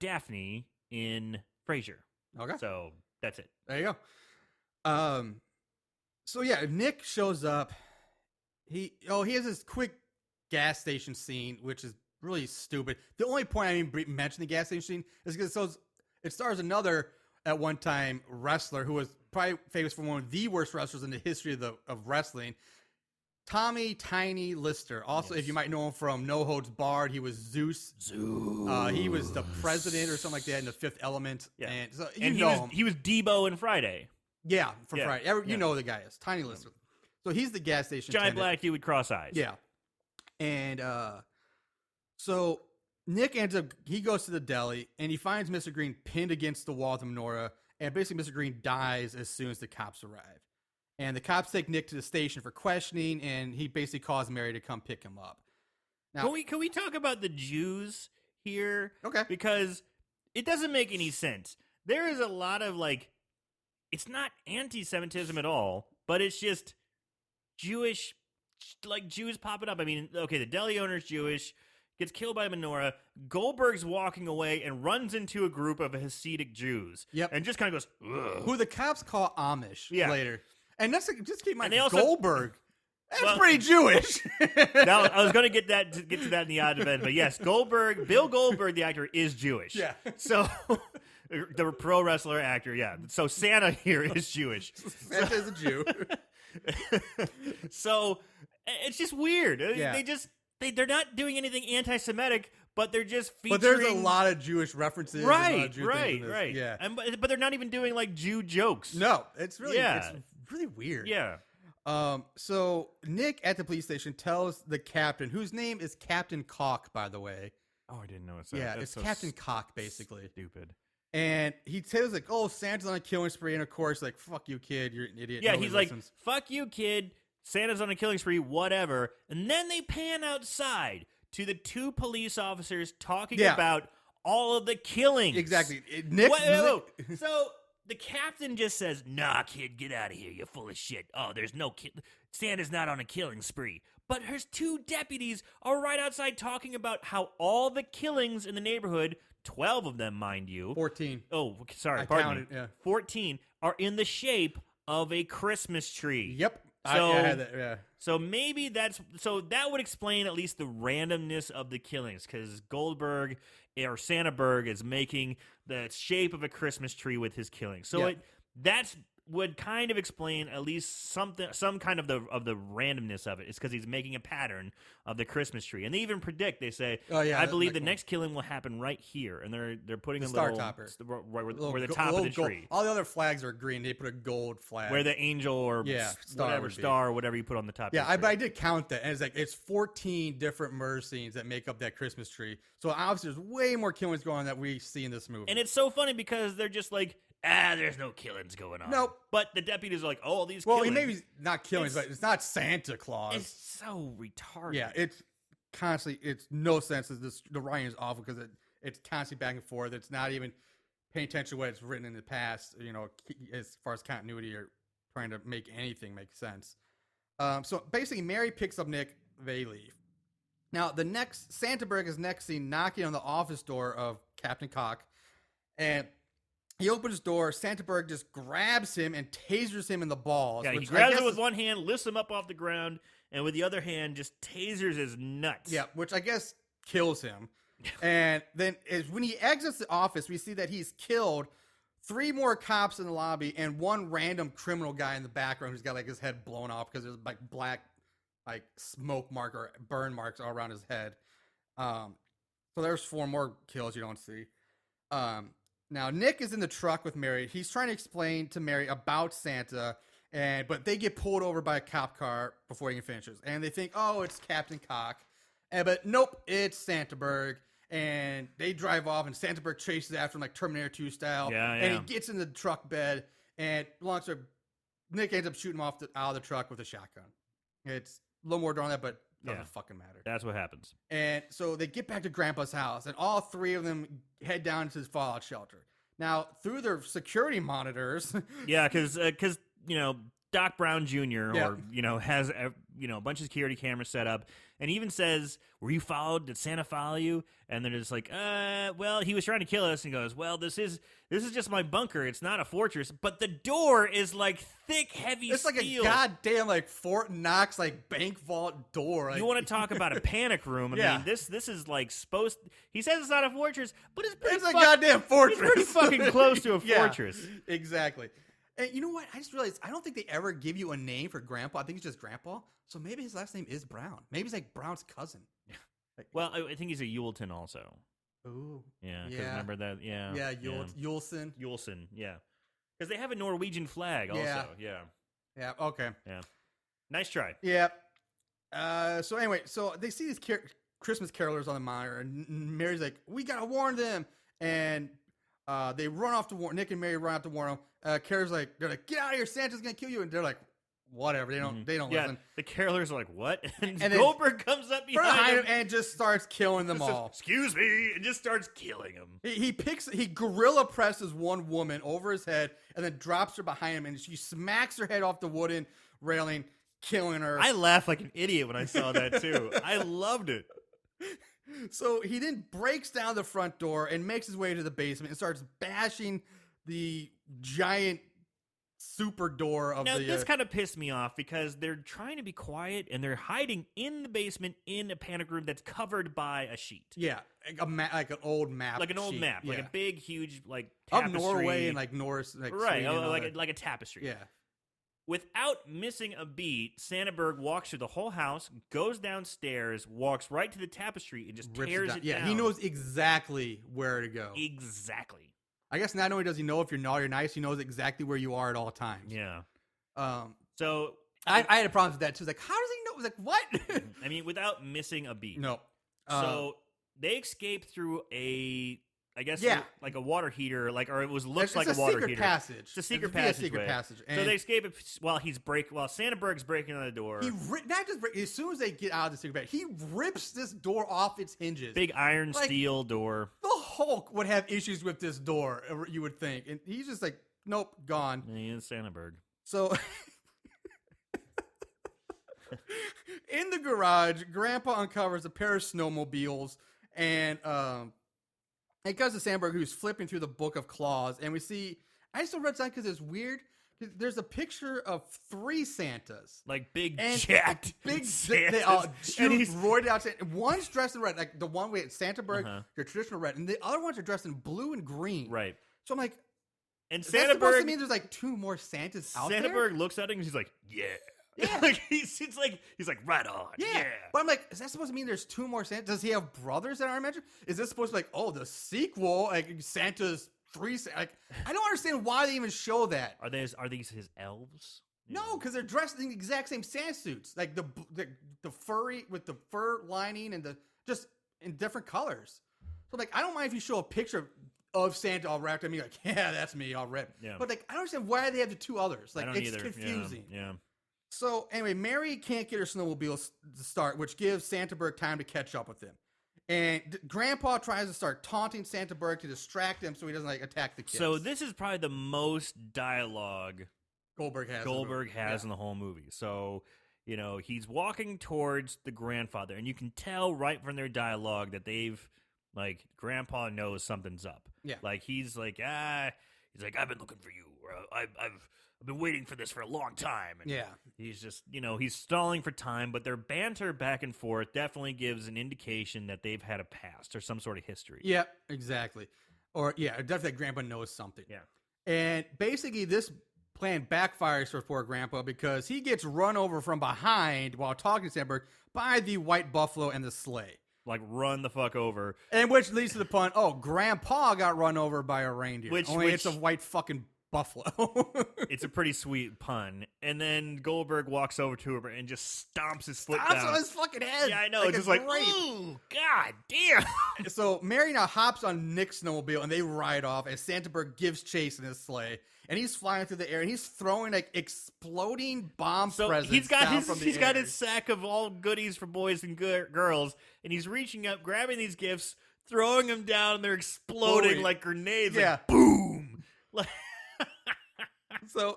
Daphne in Frasier. Okay. So that's it. There you go. So yeah, Nick shows up. He has this quick gas station scene, which is really stupid. The only point I even mentioned the gas station scene is because it stars another at one time wrestler who was probably famous for one of the worst wrestlers in the history of wrestling. Tommy Tiny Lister. Also, if you might know him from No Holds Barred, he was Zeus. He was the president or something like that in The Fifth Element. Yeah. And so he was Debo in Friday. Yeah, from Friday. You know who the guy is. Tiny Lister. So he's the gas station Giant attendant. black dude with cross eyes. Yeah. And so Nick he goes to the deli and he finds Mr. Green pinned against the wall of the menorah, and basically Mr. Green dies as soon as the cops arrive. And the cops take Nick to the station for questioning, and he basically calls Mary to come pick him up. Now, Can we talk about the Jews here? Okay. Because it doesn't make any sense. There is a lot of, it's not anti-Semitism at all, but it's just Jewish, Jews popping up. I mean, okay, the deli owner's Jewish, gets killed by a menorah. Goldberg's walking away and runs into a group of Hasidic Jews. Yep. And just kind of goes, ugh. who the cops call Amish later. And that's just keep in mind, Goldberg. That's pretty Jewish. Now, I was going to get to that in the odd event, but yes, Bill Goldberg, the actor, is Jewish. Yeah. So, the pro wrestler actor, yeah. So Santa here is Jewish. Santa is a Jew. So it's just weird. Yeah. They're not doing anything anti-Semitic, but they're just featuring. But there's a lot of Jewish references. Right. Yeah. But they're not even doing Jew jokes. No, it's really weird. Yeah. So Nick at the police station tells the captain, whose name is Captain Cock, by the way. Oh, I didn't know it's that. Yeah, That's it's so Captain Cock, basically. Stupid. And he tells oh, Santa's on a killing spree, and of course, fuck you, kid, you're an idiot. Yeah, Nobody he's listens. fuck you, kid. Santa's on a killing spree, whatever. And then they pan outside to the two police officers talking about all of the killings. Exactly. Nick. So the captain just says, "Nah, kid, get out of here. You're full of shit. Oh, there's no Santa's not on a killing spree." But his two deputies are right outside talking about how all the killings in the neighborhood, 12 of them, mind you. 14. Oh, sorry, I pardon counted, me. yeah. 14 are in the shape of a Christmas tree. Yep. So, I had that, yeah. So maybe that would explain at least the randomness of the killings, because Goldberg or Santaberg is making the shape of a Christmas tree with his killings. So that's would kind of explain at least some kind of the randomness of it. It's because he's making a pattern of the Christmas tree, and they even predict. They say, I believe the next killing will happen right here, and they're putting a star little topper where the top of the tree. All the other flags are green. They put a gold flag Where the angel or whatever you put on the top. Yeah, but I did count that, and it's 14 different murder scenes that make up that Christmas tree. So obviously, there's way more killings going on that we see in this movie. And it's so funny because they're just there's no killings going on. Nope. But the deputies are like, oh, these Well, killings. maybe not killings, but it's not Santa Claus. It's so retarded. Yeah, it's constantly, it's no sense. The writing is awful because it's constantly back and forth. It's not even paying attention to what it's written in the past, as far as continuity or trying to make anything make sense. So basically, Mary picks up Nick, they leave. Now, Santaberg is next seen knocking on the office door of Captain Cock, and he opens the door. Santaberg just grabs him and tasers him in the balls. Yeah, he grabs him with one hand, lifts him up off the ground, and with the other hand just tasers his nuts. Yeah, which I guess kills him. And then when he exits the office, we see that he's killed 3 more cops in the lobby and one random criminal guy in the background who's got his head blown off because there's black smoke mark or burn marks all around his head. So there's 4 more kills you don't see. Now, Nick is in the truck with Mary. He's trying to explain to Mary about Santa, but they get pulled over by a cop car before he can finish. And they think, oh, it's Captain Cock. But nope, it's Santaberg. And they drive off, and Santaberg chases after him like Terminator 2 style. Yeah. And he gets in the truck bed, and Nick ends up shooting him out of the truck with a shotgun. It's a little more drawn on that, but doesn't fucking matter. That's what happens. And so they get back to Grandpa's house, and all 3 of them head down to his fallout shelter. Now, through their security monitors... Yeah, because Doc Brown Jr. or, has, a bunch of security cameras set up, and he even says, "Were you followed? Did Santa follow you?" And they're just like, well, he was trying to kill us. And he goes, "Well, this is just my bunker. It's not a fortress, but the door is like thick, heavy It's like steel." a goddamn like Fort Knox like bank vault door. Like, You want to talk about a panic room? I mean, this is like supposed. He says it's not a fortress, but it's pretty. It's a goddamn fortress. It's pretty fucking close to a Yeah, fortress. Exactly. And you know what? I just realized I don't think they ever give you a name for Grandpa. I think it's just Grandpa. So maybe his last name is Brown. Maybe he's like Brown's cousin. Like, Well, I think he's a Yuleton also. ooh. Yeah, 'cause Yeah. remember that? Yeah. Yeah, Yulson. Yulson, yeah. Because they have a Norwegian flag also. Yeah. Yeah. Yeah, okay. Yeah. Nice try. Yeah. So anyway, so they see these Christmas carolers on the monitor, and Mary's like, "We gotta warn them," and they run off to warn. Nick and Mary run out to warn them. Carol's like, they're like, "Get out of here! Santa's gonna kill you!" And they're like, "Whatever." They don't Yeah, listen. the carolers are like, "What?" And then Goldberg comes up behind him and just starts killing them and says, all. "Excuse me," and just starts killing them. He gorilla presses one woman over his head and then drops her behind him, and she smacks her head off the wooden railing, killing her. I laughed like an idiot when I saw that too. I loved it. So he then breaks down the front door and makes his way to the basement and starts bashing the giant super door of Now, the. this kind of pissed me off because they're trying to be quiet and they're hiding in the basement in a panic room that's covered by a sheet. Yeah, like an old map, Like an old sheet. map, like Yeah. a big, huge, like of tapestry. Norway and like Norse, like right, Sweden and all that. like a tapestry. Yeah. Without missing a beat, Santaberg walks through the whole house, goes downstairs, walks right to the tapestry, and just Rips tears it down. Yeah, he knows exactly where to go. Exactly. I guess not only does he know if you're naughty or nice, he knows exactly where you are at all times. Yeah. Um, So I had a problem with that too. It's like, how does he know? It's like, what? I mean, without missing a beat. No. So they escape through I guess, Yeah. like a water heater, or it looks It's like a a water secret heater. passage. It's a secret via passage. secret passage. So And they escape it while Santaberg's breaking on the door. not just as soon as they get out of the secret passage, he rips this door off its hinges. Big iron Like- steel door. The Hulk would have issues with this door, you would think, and he's just like, nope, gone. And he is Santaberg. So in the garage, Grandpa uncovers a pair of snowmobiles, and it goes to Sandberg, who's flipping through the book of claws, and we see. I still read something because it's weird. There's a picture of 3 Santas. Like big, And jacked Big, Santas. they all And he's roided out. One's dressed in red, like the one with Santaberg, Uh-huh. your traditional red, and the other ones are dressed in blue and green. right. So I'm like, And is that supposed to Santaberg mean there's like 2 more Santas out there? Santaberg looks at him and he's like, "Yeah." Yeah. Like he's like right on. Yeah. But I'm like, is that supposed to mean there's 2 more Santas? Does he have brothers that aren't mentioned? Is this supposed to be like, oh, the sequel, like Santa's 3? Like, I don't understand why they even show that. Are these his elves? No, because they're dressed in the exact same Santa suits, like the furry with the fur lining and the just in different colors. So like, I don't mind if you show a picture of Santa all wrapped up. Me like, yeah, that's me all wrapped. Yeah. But like, I don't understand why they have the 2 others. Like, I don't it's either. confusing. Yeah. So anyway, Mary can't get her snowmobile to start, which gives Santaberg time to catch up with him. And Grandpa tries to start taunting Santaberg to distract him so he doesn't like attack the kids. So this is probably the most dialogue Goldberg has in the whole movie. So, he's walking towards the grandfather, and you can tell right from their dialogue that Grandpa knows something's up. Yeah. Like, he's like, I've been looking for you. Or, I've been waiting for this for a long time. And Yeah. he's just, he's stalling for time, but their banter back and forth definitely gives an indication that they've had a past or some sort of history. Yeah, exactly. Or yeah, definitely Grandpa knows something. Yeah. And basically this plan backfires for poor Grandpa because he gets run over from behind while talking to Santaberg by the white buffalo and the sleigh. Like, run the fuck over. And which leads to the pun, Grandpa got run over by a reindeer. Only it's a white fucking buffalo. It's a pretty sweet pun. And then Goldberg walks over to him and just stomps his foot Stomps down. on his fucking head. Yeah, I know. Like It's just a like, grape. ooh, god damn. So Mary now hops on Nick's snowmobile and they ride off as Santaberg gives chase in his sleigh. And he's flying through the air and he's throwing like exploding bomb So presents he's got down from the got air. his sack of all goodies for boys and girls, and he's reaching up, grabbing these gifts, throwing them down, and they're exploding Exploding. like grenades. Yeah. Like, boom. Like, So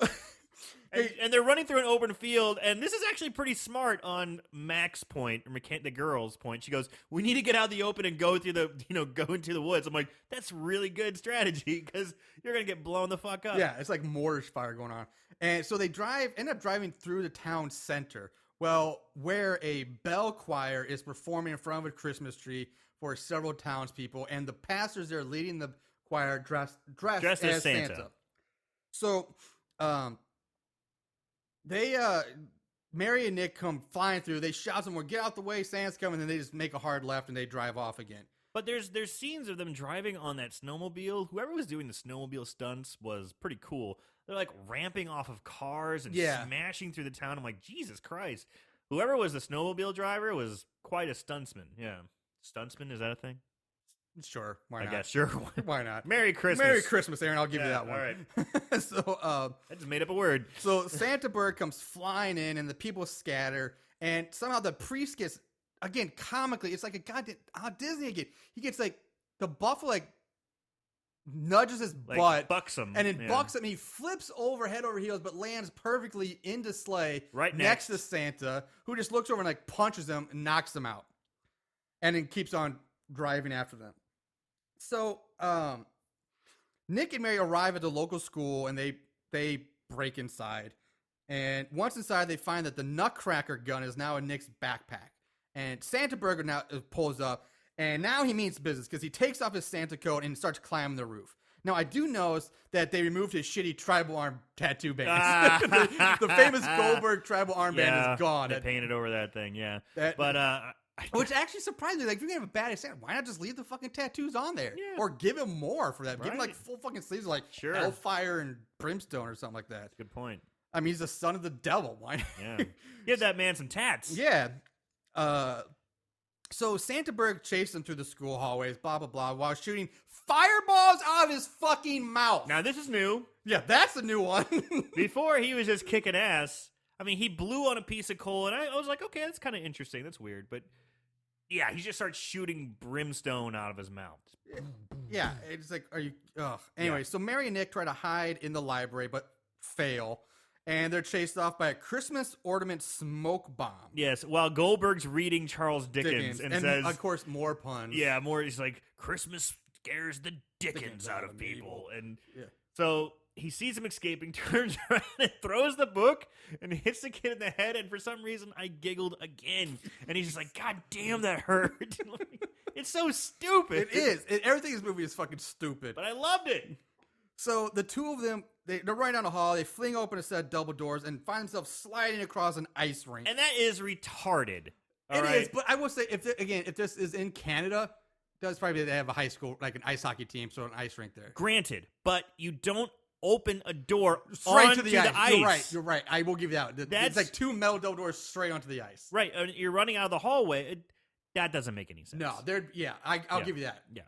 And they're running through an open field, and this is actually pretty smart on Mac's point, or the girl's point. She goes, "We need to get out of the open and go through go into the woods." I'm like, that's really good strategy because you're gonna get blown the fuck up. Yeah, it's like mortar fire going on. And so they end up driving through the town center. Well, where a bell choir is performing in front of a Christmas tree for several townspeople, and the pastors there leading the choir dressed as Santa. So, Mary and Nick come flying through. They shout somewhere, "Get out the way, Santa's coming!" And they just make a hard left and they drive off again. But there's scenes of them driving on that snowmobile. Whoever was doing the snowmobile stunts was pretty cool. They're like ramping off of cars and smashing through the town. I'm like, Jesus Christ. Whoever was the snowmobile driver was quite a stuntsman. Yeah. Stuntsman, is that a thing? Sure. Why not? I guess, sure. Why not? Merry Christmas. Merry Christmas, Aaron. I'll give you that one. All right. I just made up a word. So Santa Bird comes flying in and the people scatter. And somehow the priest gets, again, comically, it's like a goddamn Disney again. He gets like, the buffalo nudges his butt. Bucks him. And it bucks him. He flips over head over heels, but lands perfectly into sleigh right next to Santa, who just looks over and like punches him and knocks him out. And then keeps on driving after them. So Nick and Mary arrive at the local school and they break inside. And once inside, they find that the Nutcracker gun is now in Nick's backpack. And Santa Burger now pulls up. And now he means business because he takes off his Santa coat and starts climbing the roof. Now, I do notice that they removed his shitty tribal arm tattoo band. The famous Goldberg tribal armband is gone. They painted over that thing, yeah. Which actually surprised me. Like, if you're going to have a bad Santa, why not just leave the fucking tattoos on there? Yeah. Or give him more for that. Right. Give him, like, full fucking sleeves, like hellfire and brimstone or something like that. That's a good point. I mean, he's the son of the devil. Why not? Yeah. Give that man some tats. Yeah. So Santa Berg chased him through the school hallways, blah, blah, blah, while shooting fireballs out of his fucking mouth. Now, this is new. Yeah, that's a new one. Before, he was just kicking ass. I mean, he blew on a piece of coal, and I was like, okay, that's kind of interesting. That's weird. But, yeah, he just starts shooting brimstone out of his mouth. Yeah, it's like, are you... Ugh. Anyway, so Mary and Nick try to hide in the library, but fail. And they're chased off by a Christmas ornament smoke bomb. Yes, while Goldberg's reading Charles Dickens and says... of course, more puns. Yeah, more. He's like, Christmas scares the Dickens out of people. And so he sees him escaping, turns around and throws the book and hits the kid in the head. And for some reason, I giggled again. And he's just like, God damn, that hurt. It's so stupid. It is. Everything in this movie is fucking stupid. But I loved it. So the two of them, they're running down the hall. They fling open a set of double doors and find themselves sliding across an ice rink. And that is retarded. It is, but I will say, if this is in Canada, does probably they have a high school, like an ice hockey team, so an ice rink there. Granted, but you don't open a door straight onto to the ice. You're right. I will give you that. It's like two metal double doors straight onto the ice. Right. You're running out of the hallway. That doesn't make any sense. No, I'll give you that. Yeah.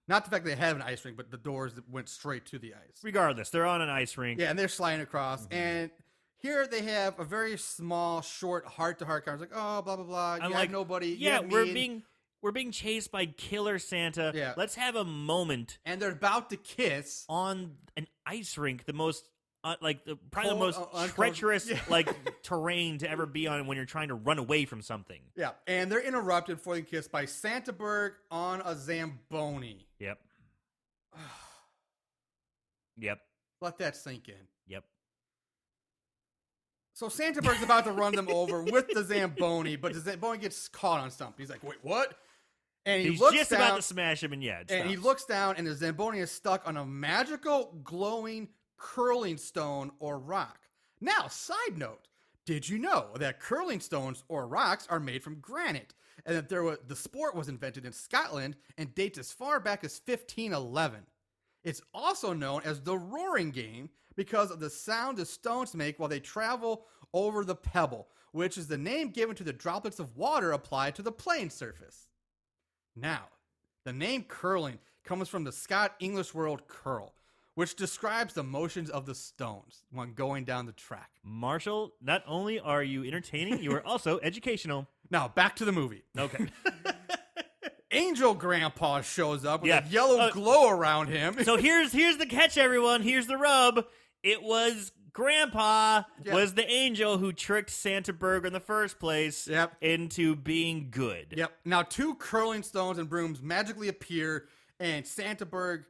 Not the fact they have an ice rink, but the doors that went straight to the ice. Regardless, they're on an ice rink. Yeah, and they're sliding across. Mm-hmm. And here they have a very small, short, heart-to-heart conversation. Like, oh, blah, blah, blah. You have nobody. Yeah, we're being chased by Killer Santa. Yeah. Let's have a moment. And they're about to kiss. On an ice rink, the most... probably the most treacherous terrain to ever be on when you're trying to run away from something. Yeah, and they're interrupted before they kiss by Santa Berg on a Zamboni. Yep. Yep. Let that sink in. Yep. So Santa Berg's about to run them over with the Zamboni, but the Zamboni gets caught on something. He's like, wait, what? And he's just about to smash him, and he looks down, and the Zamboni is stuck on a magical, glowing curling stone or rock. Now, side note, did you know that curling stones or rocks are made from granite, and that the sport was invented in Scotland and dates as far back as 1511? It's also known as the roaring game because of the sound the stones make while they travel over the pebble, which is the name given to the droplets of water applied to the playing surface. Now, the name curling comes from the Scott-English word curl, which describes the motions of the stones when going down the track. Marshall, not only are you entertaining, you are also educational. Now, back to the movie. Okay. Angel Grandpa shows up with a yellow glow around him. So here's the catch, everyone. Here's the rub. It was Grandpa Yep. was the angel who tricked Santa Berg in the first place Yep. into being good. Yep. Now 2 curling stones and brooms magically appear, and Santa Berg.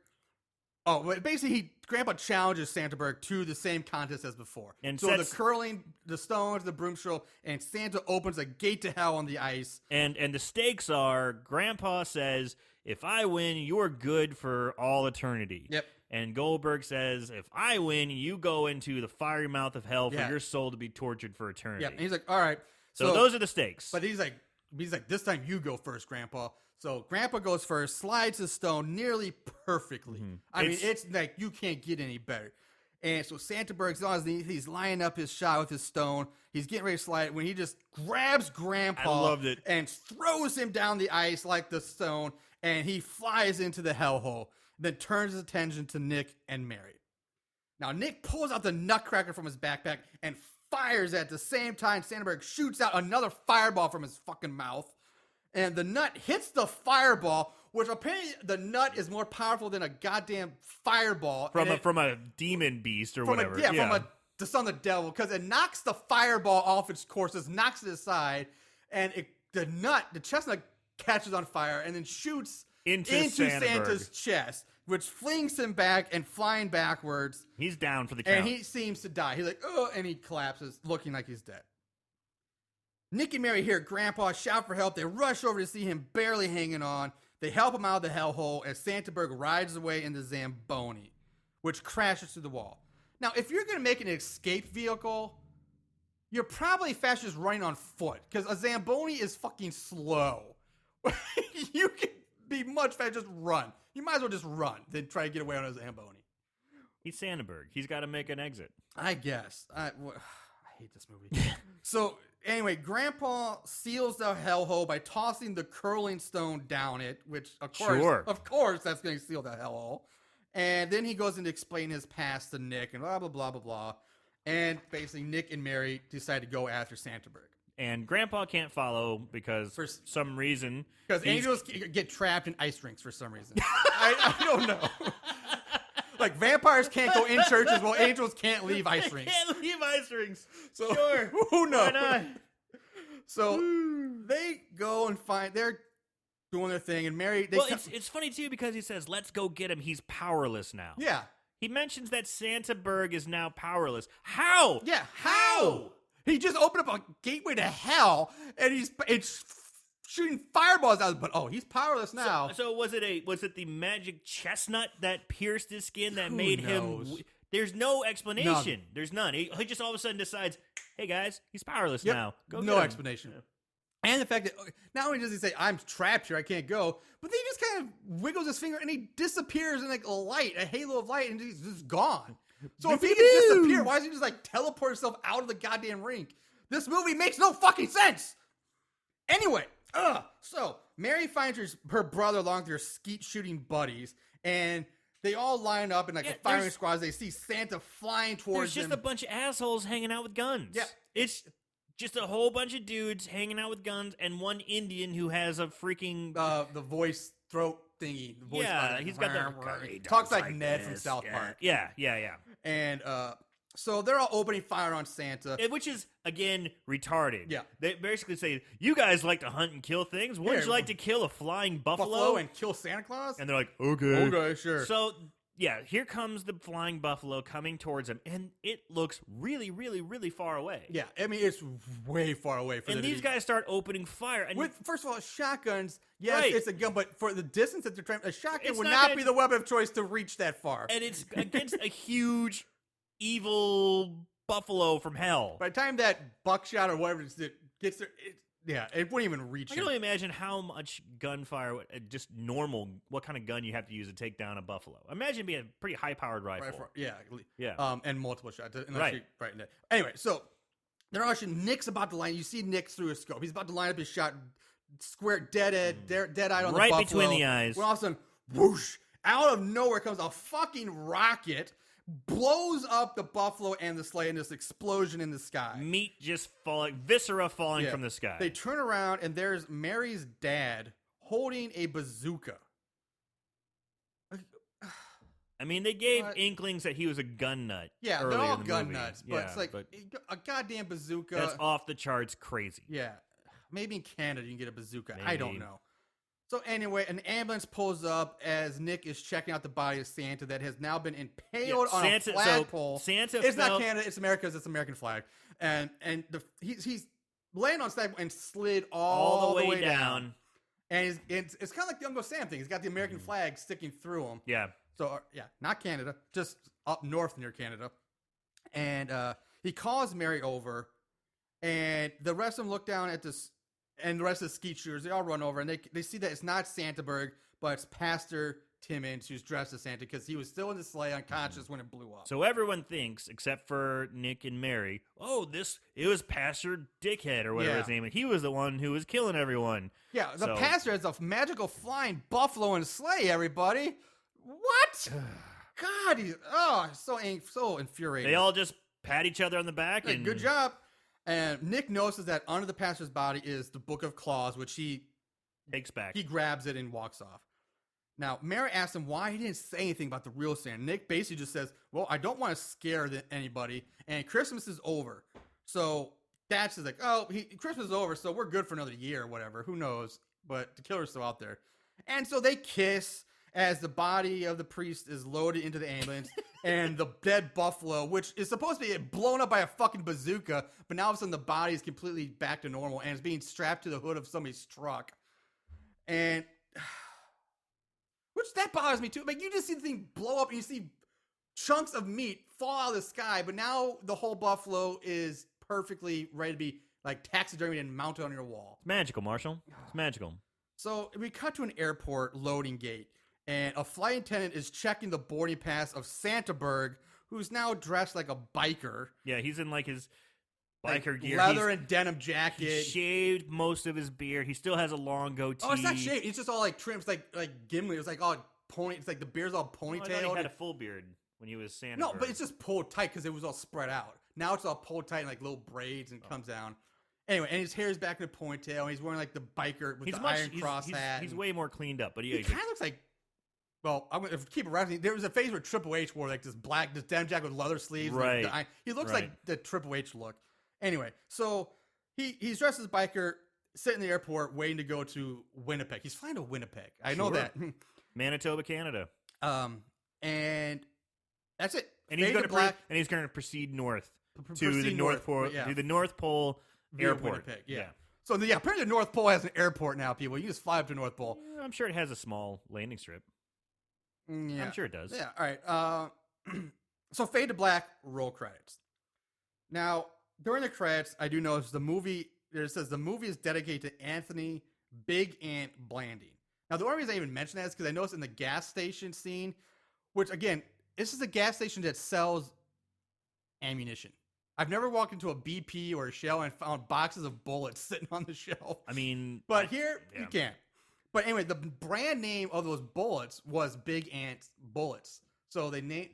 Oh, but basically, Grandpa challenges Santa Berg to the same contest as before. And so sets- the curling, the stones, the broom show, and Santa opens a gate to hell on the ice. And the stakes are, Grandpa says, if I win, you're good for all eternity. Yep. And Goldberg says, if I win, you go into the fiery mouth of hell for Yeah. your soul to be tortured for eternity. Yep. And he's like, all right. So those are the stakes. But he's like, this time you go first, Grandpa. So Grandpa goes first, slides the stone nearly perfectly. I mean, it's like you can't get any better. And so Santa Berg's on his knees. He's lining up his shot with his stone. He's getting ready to slide it when he just grabs Grandpa I loved it. and throws him down the ice like the stone, and he flies into the hellhole. Then turns his attention to Nick and Mary. Now Nick pulls out the nutcracker from his backpack and fires at the same time. Santa Berg shoots out another fireball from his fucking mouth. And the nut hits the fireball, which apparently the nut is more powerful than a goddamn fireball. From a demon beast or whatever. From the son of the devil, because it knocks the fireball off its course, knocks it aside, and the chestnut catches on fire and then shoots into Santa's chest, which flings him back and flying backwards. He's down for the count. And he seems to die. He's like, oh, and he collapses, looking like he's dead. Nick and Mary hear Grandpa shout for help. They rush over to see him barely hanging on. They help him out of the hellhole as Santa Berg rides away in the Zamboni, which crashes through the wall. Now, if you're going to make an escape vehicle, you're probably fast just running on foot, because a Zamboni is fucking slow. You can be much faster, just run. You might as well just run than try to get away on a Zamboni. He's Santa Berg. He's got to make an exit. I guess. I hate this movie. So, anyway, Grandpa seals the hellhole by tossing the curling stone down it, which, of course, that's going to seal the hellhole. And then he goes in to explain his past to Nick and blah, blah, blah, blah, blah. And basically, Nick and Mary decide to go after Santa Berg. And Grandpa can't follow because for some reason. Because angels get trapped in ice rinks for some reason. I don't know. Like, vampires can't go in churches while angels can't leave ice rinks. Can't leave ice rinks. So, Sure. Who knows? Why not? So they go and they're doing their thing, and Mary. It's funny too because he says, "Let's go get him. He's powerless now." Yeah. He mentions that Santa Berg is now powerless. How? Yeah. How? He just opened up a gateway to hell, and it's shooting fireballs out. But he's powerless now. So was it the magic chestnut that pierced his skin that made knows? him? There's no explanation. None. There's none. He just all of a sudden decides, "Hey guys, he's powerless Yep. now." Go No get him. explanation. And the fact that not only does he say, "I'm trapped here, I can't go," but then he just kind of wiggles his finger and he disappears in like a halo of light, and he's just gone. So if he can disappear, why doesn't he just like teleport himself out of the goddamn rink? This movie makes no fucking sense. Anyway, so Mary finds her brother along with their skeet shooting buddies, and they all line up in like a firing squad. They see Santa flying towards them. There's just a bunch of assholes hanging out with guns. Yeah. It's just a whole bunch of dudes hanging out with guns and one Indian who has a freaking... the voice throat thingy. The voice he's got the... Talks like Ned from South Park. Yeah. And so they're all opening fire on Santa. Which is, again, retarded. Yeah. They basically say, you guys like to hunt and kill things? Wouldn't you like to kill a flying buffalo? And kill Santa Claus? And they're like, okay. Okay, sure. So, yeah, here comes the flying buffalo coming towards him, and it looks really, really, really far away. Yeah, I mean, it's way far away from And these guys start opening fire. And first of all, shotguns, yes, Right. it's a gun, but for the distance that they're trying, a shotgun It's would not not gonna- be the weapon of choice to reach that far. And it's against a huge, evil buffalo from hell. By the time that buckshot or whatever it gets there, it wouldn't even reach I it. can only imagine how much gunfire, just normal, what kind of gun you have to use to take down a buffalo. Imagine being a pretty high-powered rifle. Yeah. And multiple shots. Right. Anyway, so they're all shooting. Nick's about to line. You see Nick through a scope. He's about to line up his shot, square dead-eyed on the Right buffalo. between the eyes. When all of a sudden, whoosh, out of nowhere comes a fucking rocket, blows up the buffalo and the sleigh in this explosion in the sky. Meat just falling, viscera falling from the sky. They turn around and there's Mary's dad holding a bazooka. I mean, they gave But- inklings that he was a gun nut. Yeah, earlier they're all in the gun movie. nuts, but Yeah, it's like a goddamn bazooka. that's off the charts crazy. Yeah, maybe in Canada you can get a bazooka. I don't Maybe. know. So anyway, an ambulance pulls up as Nick is checking out the body of Santa that has now been impaled on a flagpole. Santa It's fell, not Canada. It's America. It's American flag, and he's laying on side and slid all the way down. And it's kind of like the Uncle Sam thing. He's got the American flag sticking through him. Yeah. So yeah, not Canada, just up north near Canada. And he calls Mary over, and the rest of them look down at this, and the rest of the skeet shooters, they all run over, and they see that it's not Santaberg, but it's Pastor Timmons who's dressed as Santa because he was still in the sleigh unconscious when it blew up. So everyone thinks, except for Nick and Mary, it was Pastor Dickhead or whatever Yeah. his name is. He was the one who was killing everyone. Yeah, the So- pastor has a magical flying buffalo in a sleigh, everybody. What? God, he's so infuriating. They all just pat each other on the back Hey, and good job. And Nick notices that under the pastor's body is the Book of Claws, which he takes back. grabs it and walks off. Now, Mary asks him why he didn't say anything about the real Santa. Nick basically just says, well, I don't want to scare anybody, and Christmas is over. So that's just like, Christmas is over, so we're good for another year or whatever. Who knows? But the killer's still out there. And so they kiss as the body of the priest is loaded into the ambulance, and the dead buffalo, which is supposed to be blown up by a fucking bazooka, but now all of a sudden the body is completely back to normal, and it's being strapped to the hood of somebody's truck. And which that bothers me too. Like, you just see the thing blow up and you see chunks of meat fall out of the sky, but now the whole buffalo is perfectly ready to be like taxidermied and mounted on your wall. It's magical, Marshall. It's magical. So we cut to an airport loading gate, and a flight attendant is checking the boarding pass of Santaberg, who's now dressed like a biker. Yeah, he's in like his Like biker gear. leather and denim jacket. He shaved most of his beard. He still has a long goatee. Oh, it's not shaved. It's just all like trimmed. It's like Gimli. It's like all pony. It's like the beard's all Oh, I thought ponytailed. he had a full beard when he was Santa. No, but it's just pulled tight because it was all spread out. Now it's all pulled tight and like little braids and comes down. Anyway, and his hair's back in a ponytail, and he's wearing like the biker with the Iron Cross hat. He's way more cleaned up, but He kind of looks like. Well, I'm gonna keep it wrestling. There was a phase where Triple H wore like this denim jacket with leather sleeves. Right. Like he looks Right. like the Triple H look. Anyway, so he's dressed as a biker, sitting in the airport, waiting to go to Winnipeg. He's flying to Winnipeg. I know Sure. that. Manitoba, Canada. And that's it. And he's Fade going to to black. and he's going to proceed north to proceed the North north, Pole, yeah. to the North Pole Via Airport. Winnipeg, yeah. So apparently the North Pole has an airport now. People, you just fly up to North Pole. Yeah, I'm sure it has a small landing strip. Yeah. I'm sure it does. Yeah. All right. So fade to black. Roll credits. Now during the credits, I do notice the movie. It says the movie is dedicated to Anthony Big Ant Blanding. Now the only reason I even mention that is because I noticed in the gas station scene, which again, this is a gas station that sells ammunition. I've never walked into a BP or a Shell and found boxes of bullets sitting on the shelf. I mean, But here yeah. you can't. But anyway, the brand name of those bullets was Big Ant Bullets. So they named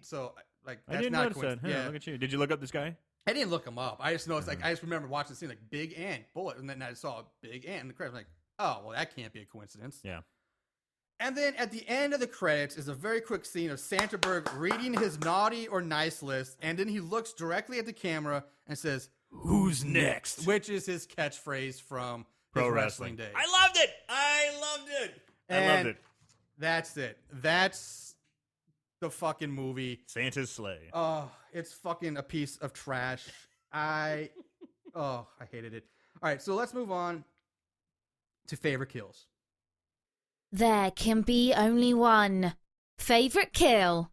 like I that's didn't not notice that. coincidence. Huh, Yeah, look at you. Did you look up this guy? I didn't look them up. I just noticed Uh-huh. like I just remember watching the scene like Big Ant Bullet, and then I saw a Big Ant in the credits. I'm like, oh well, that can't be a coincidence. Yeah. And then at the end of the credits is a very quick scene of Santaberg reading his naughty or nice list, and then he looks directly at the camera and says, Who's next? which is his catchphrase from Pro his wrestling. Day. I loved it. I loved it. I loved And it. That's it. That's the fucking movie. Santa's sleigh. Oh, it's fucking a piece of trash. I hated it. All right, so let's move on to favorite kills. There can be only one. Favorite kill?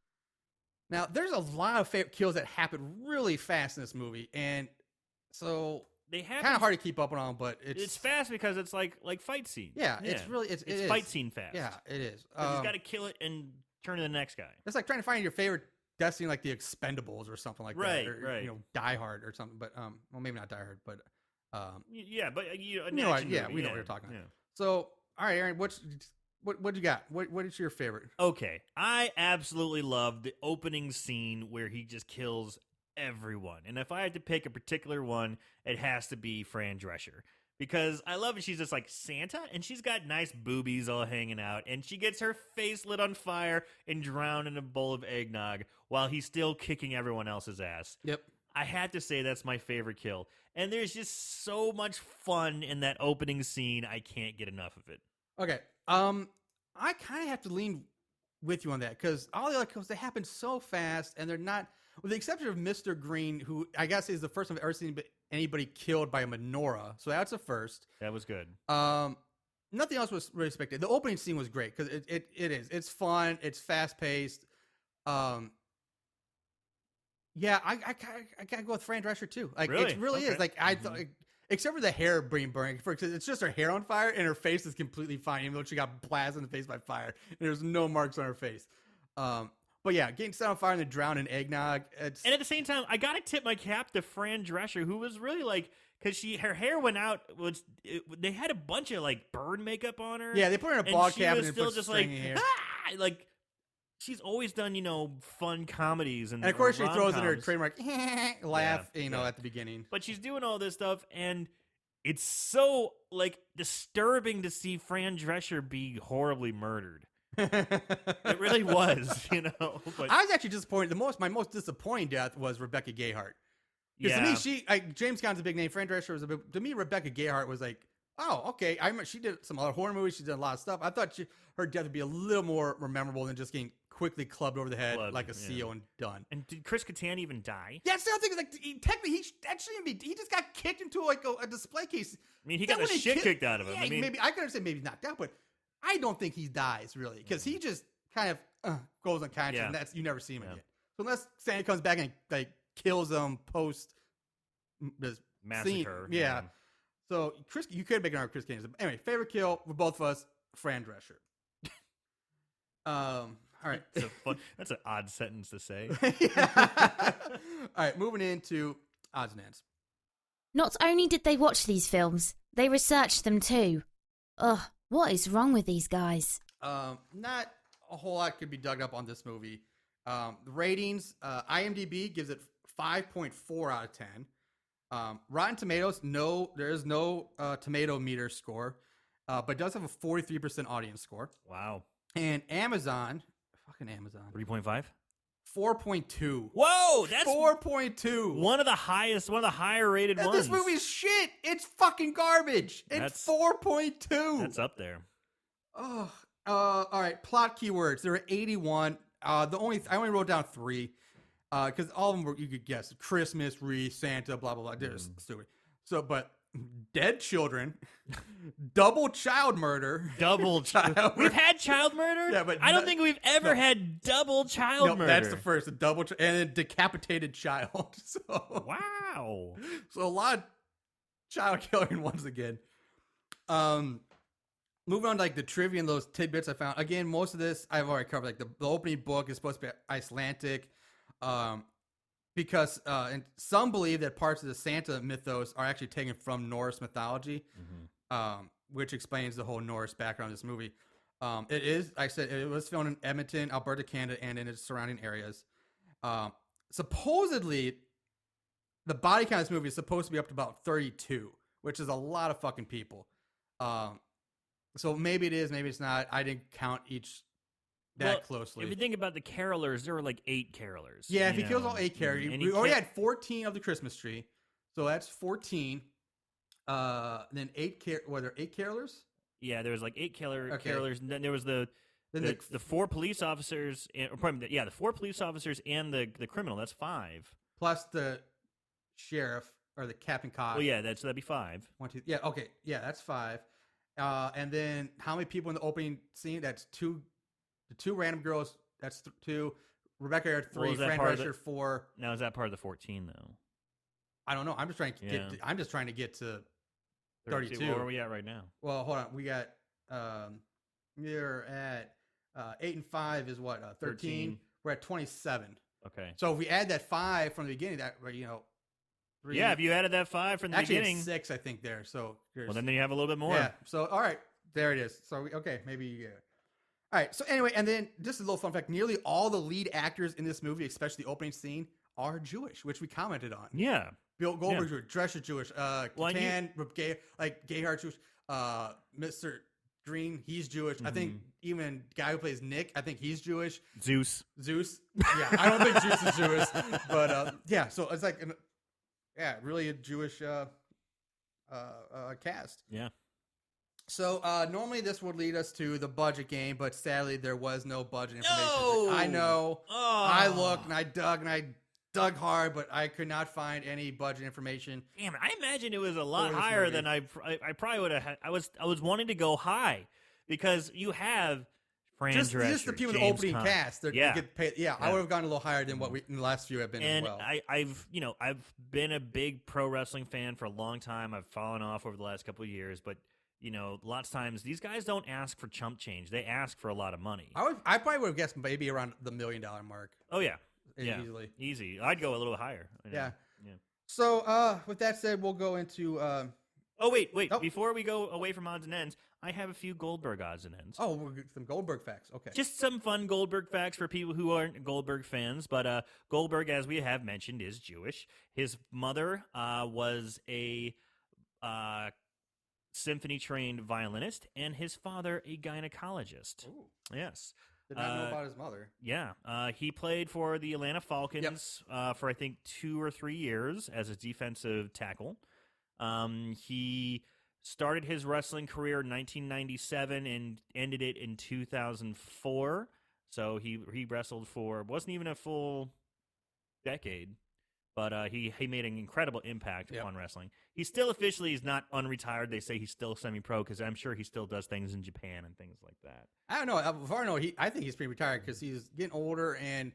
Now, there's a lot of favorite kills that happen really fast in this movie, and so They have kind of hard to keep up on, but It's fast because it's like fight scene. Yeah, it's really it is. fight scene fast. Yeah, it is. 'Cause he's got to kill it and turn to the next guy. It's like trying to find your favorite death scene, like the Expendables or something like Right, that, or right. you know, Die Hard or something. But well, maybe not Die Hard, but Yeah, but You know what- yeah, we know what you're talking about. So, all right, Aaron, what you got? What is your favorite? Okay, I absolutely love the opening scene where he just kills everyone. And if I had to pick a particular one, it has to be Fran Drescher. because I love it. She's just like Santa, and she's got nice boobies all hanging out, and she gets her face lit on fire and drowned in a bowl of eggnog while he's still kicking everyone else's ass. Yep. I had to say that's my favorite kill. And there's just so much fun in that opening scene. I can't get enough of it. Okay. I kind of have to lean with you on that because all the other kills, they happen so fast and they're not, with the exception of Mr. Green, who I guess is the first time I've ever seen anybody killed by a menorah. So that's a first. That was good. Nothing else was really spectacular. The opening scene was great because it is. It's fun. It's fast paced. Yeah, I gotta go with Fran Drescher too. Like Really? it really Okay. is. Like I thought, except for the hair being burning, because it's just her hair on fire and her face is completely fine, even though she got blasted in the face by fire. And there's no marks on her face. But yeah, getting set on fire and then drowned in eggnog. And at the same time, I gotta tip my cap to Fran Drescher, who was really like, because her hair went out. They had a bunch of like burn makeup on her. Yeah, they put her in a and ball she cabin was and still put just like stringy hair. like she's always done fun comedies And of course, she throws in her rom-coms. trademark laugh, Yeah. at the beginning. But she's doing all this stuff, and it's so like disturbing to see Fran Drescher be horribly murdered. It really was, But I was actually disappointed. My most disappointing death was Rebecca Gayheart. Because to me, James Caan's a big name. Fran Drescher was to me, Rebecca Gayheart was like, oh, okay. I remember she did some other horror movies. She did a lot of stuff. I thought her death would be a little more memorable than just getting quickly clubbed over the head like a seal and done. And did Chris Kattan even die? Yeah, it's the other thing. Like technically, that shouldn't be. He just got kicked into like a display case. I mean, he got the shit kicked out of him. Yeah, I mean, maybe I could understand maybe he's knocked out, but I don't think he dies really because he just kind of goes unconscious, and you never see him again. So unless Santa comes back and like kills him post this massacre. Scene. Yeah. So Chris, you could make an argument Chris Kattan. Anyway, favorite kill for both of us, Fran Drescher. All right. That's an odd sentence to say. All right, moving into odds and ends. Not only did they watch these films, they researched them too. Ugh, what is wrong with these guys? Not a whole lot could be dug up on this movie. The ratings, IMDb gives it 5.4 out of 10. Rotten Tomatoes, there is no tomato meter score, but it does have a 43% audience score. Wow. And Amazon, fucking Amazon, 3.5? 4.2. Whoa, that's 4.2. one of the higher rated ones. This movie's shit. It's fucking garbage. It's 4.2. That's up there. Oh, all right. Plot keywords. There are 81. I only wrote down 3, because all of them you could guess: Christmas, wreath, Santa, blah blah blah. They're stupid. So, but dead children, double child murder, We've had child murder. Yeah, but I don't think we've ever had double child murder. That's the first. A double and a decapitated child. So wow. So a lot of child killing once again. Moving on to like the trivia and those tidbits I found. Again, most of this I've already covered. Like the opening book is supposed to be Icelandic, because and some believe that parts of the Santa mythos are actually taken from Norse mythology, which explains the whole Norse background of this movie. It is, like I said, it was filmed in Edmonton, Alberta, Canada, and in its surrounding areas. Supposedly, the body count of this movie is supposed to be up to about 32, which is a lot of fucking people. So maybe it is, maybe it's not. I didn't count each closely. If you think about the carolers, there were like 8 carolers. Yeah, if he kills all 8 carolers, And we already had 14 of the Christmas tree, so that's 14. Then 8 were there 8 carolers? Yeah, there was like 8 Okay. carolers. And then there was the 4 police officers, the 4 police officers and the criminal. That's 5. Plus the sheriff or the Captain Cox. Well, yeah, that'd be 5. 1, 2. Yeah, okay, yeah, that's 5. And then how many people in the opening scene? That's 2. The 2 random girls. That's 2. Rebecca had 3. Fran Drescher 4. Now is that part of the 14 though? I don't know. I'm just trying to get. I'm just trying to get to 32. Where are we at right now? Well, hold on. We got. We're at 8 and 5 is what 13. We're at 27. Okay. So if we add that 5 from the beginning, that 3, Yeah, if you added that 5 from the beginning, it's 6, I think there. So well, then you have a little bit more. Yeah. So all right, there it is. So maybe you get it. All right. So anyway, and then just a little fun fact: nearly all the lead actors in this movie, especially the opening scene, are Jewish, which we commented on. Yeah. Bill Goldberg Jewish, Drescher Jewish, Well, Gayheart Jewish, Mr. Green, he's Jewish. I think even guy who plays Nick, I think he's Jewish. Zeus. Yeah, I don't think Zeus is Jewish, but yeah. So it's like, really a Jewish cast. Yeah. So normally this would lead us to the budget game, but sadly there was no budget information. No! I know. Oh. I looked and I dug hard, but I could not find any budget information. Damn, I imagine it was a lot For this higher movie. than I probably would have had. I was wanting to go high because you have Fran Just Drescher, the people in James the opening Caan. cast. They get paid. Yeah, I would have gone a little higher than what we in the last few have been And as well. I've been a big pro wrestling fan for a long time. I've fallen off over the last couple of years, but lots of times these guys don't ask for chump change. They ask for a lot of money. I probably would have guessed maybe around the $1 million mark. Oh yeah. Easily. Easy. I'd go a little higher. Yeah. Yeah. So with that said, we'll go into. Oh wait. Oh. Before we go away from odds and ends, I have a few Goldberg odds and ends. Oh, we'll get some Goldberg facts. Okay. Just some fun Goldberg facts for people who aren't Goldberg fans. But Goldberg, as we have mentioned, is Jewish. His mother was a symphony-trained violinist, and his father a gynecologist. Ooh. Yes. Did not know about his mother. Yeah. He played for the Atlanta Falcons for, I think, 2 or 3 years as a defensive tackle. He started his wrestling career in 1997 and ended it in 2004. So he wrestled for, wasn't even a full decade, but he made an incredible impact on wrestling. He still officially is not unretired. They say he's still semi-pro because I'm sure he still does things in Japan and things like that. I don't know. Before I know, I think he's pretty retired because he's getting older, and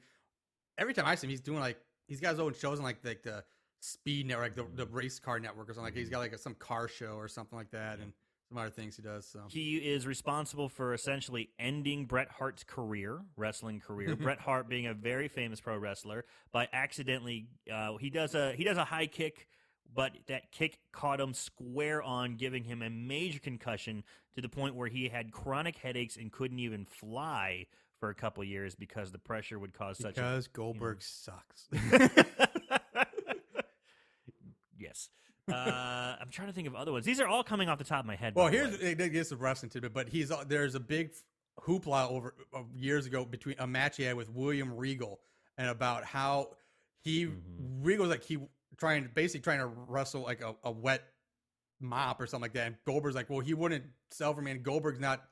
every time I see him, he's doing he's got his own shows on like the Speed Network, the Race Car Network or something. Like he's got some car show or something like that, and some other things he does. So he is responsible for essentially ending Bret Hart's wrestling career. Bret Hart being a very famous pro wrestler by accidentally, he does a high kick, but that kick caught him square on, giving him a major concussion to the point where he had chronic headaches and couldn't even fly for a couple of years because the pressure would cause such. Because Goldberg sucks. Yes. I'm trying to think of other ones. These are all coming off the top of my head. Well, here's a wrestling tidbit, but there's a big hoopla over years ago between a match he had with William Regal, and about how Regal's trying to wrestle like a wet mop or something like that, and Goldberg's like, well, he wouldn't sell for me, and Goldberg's not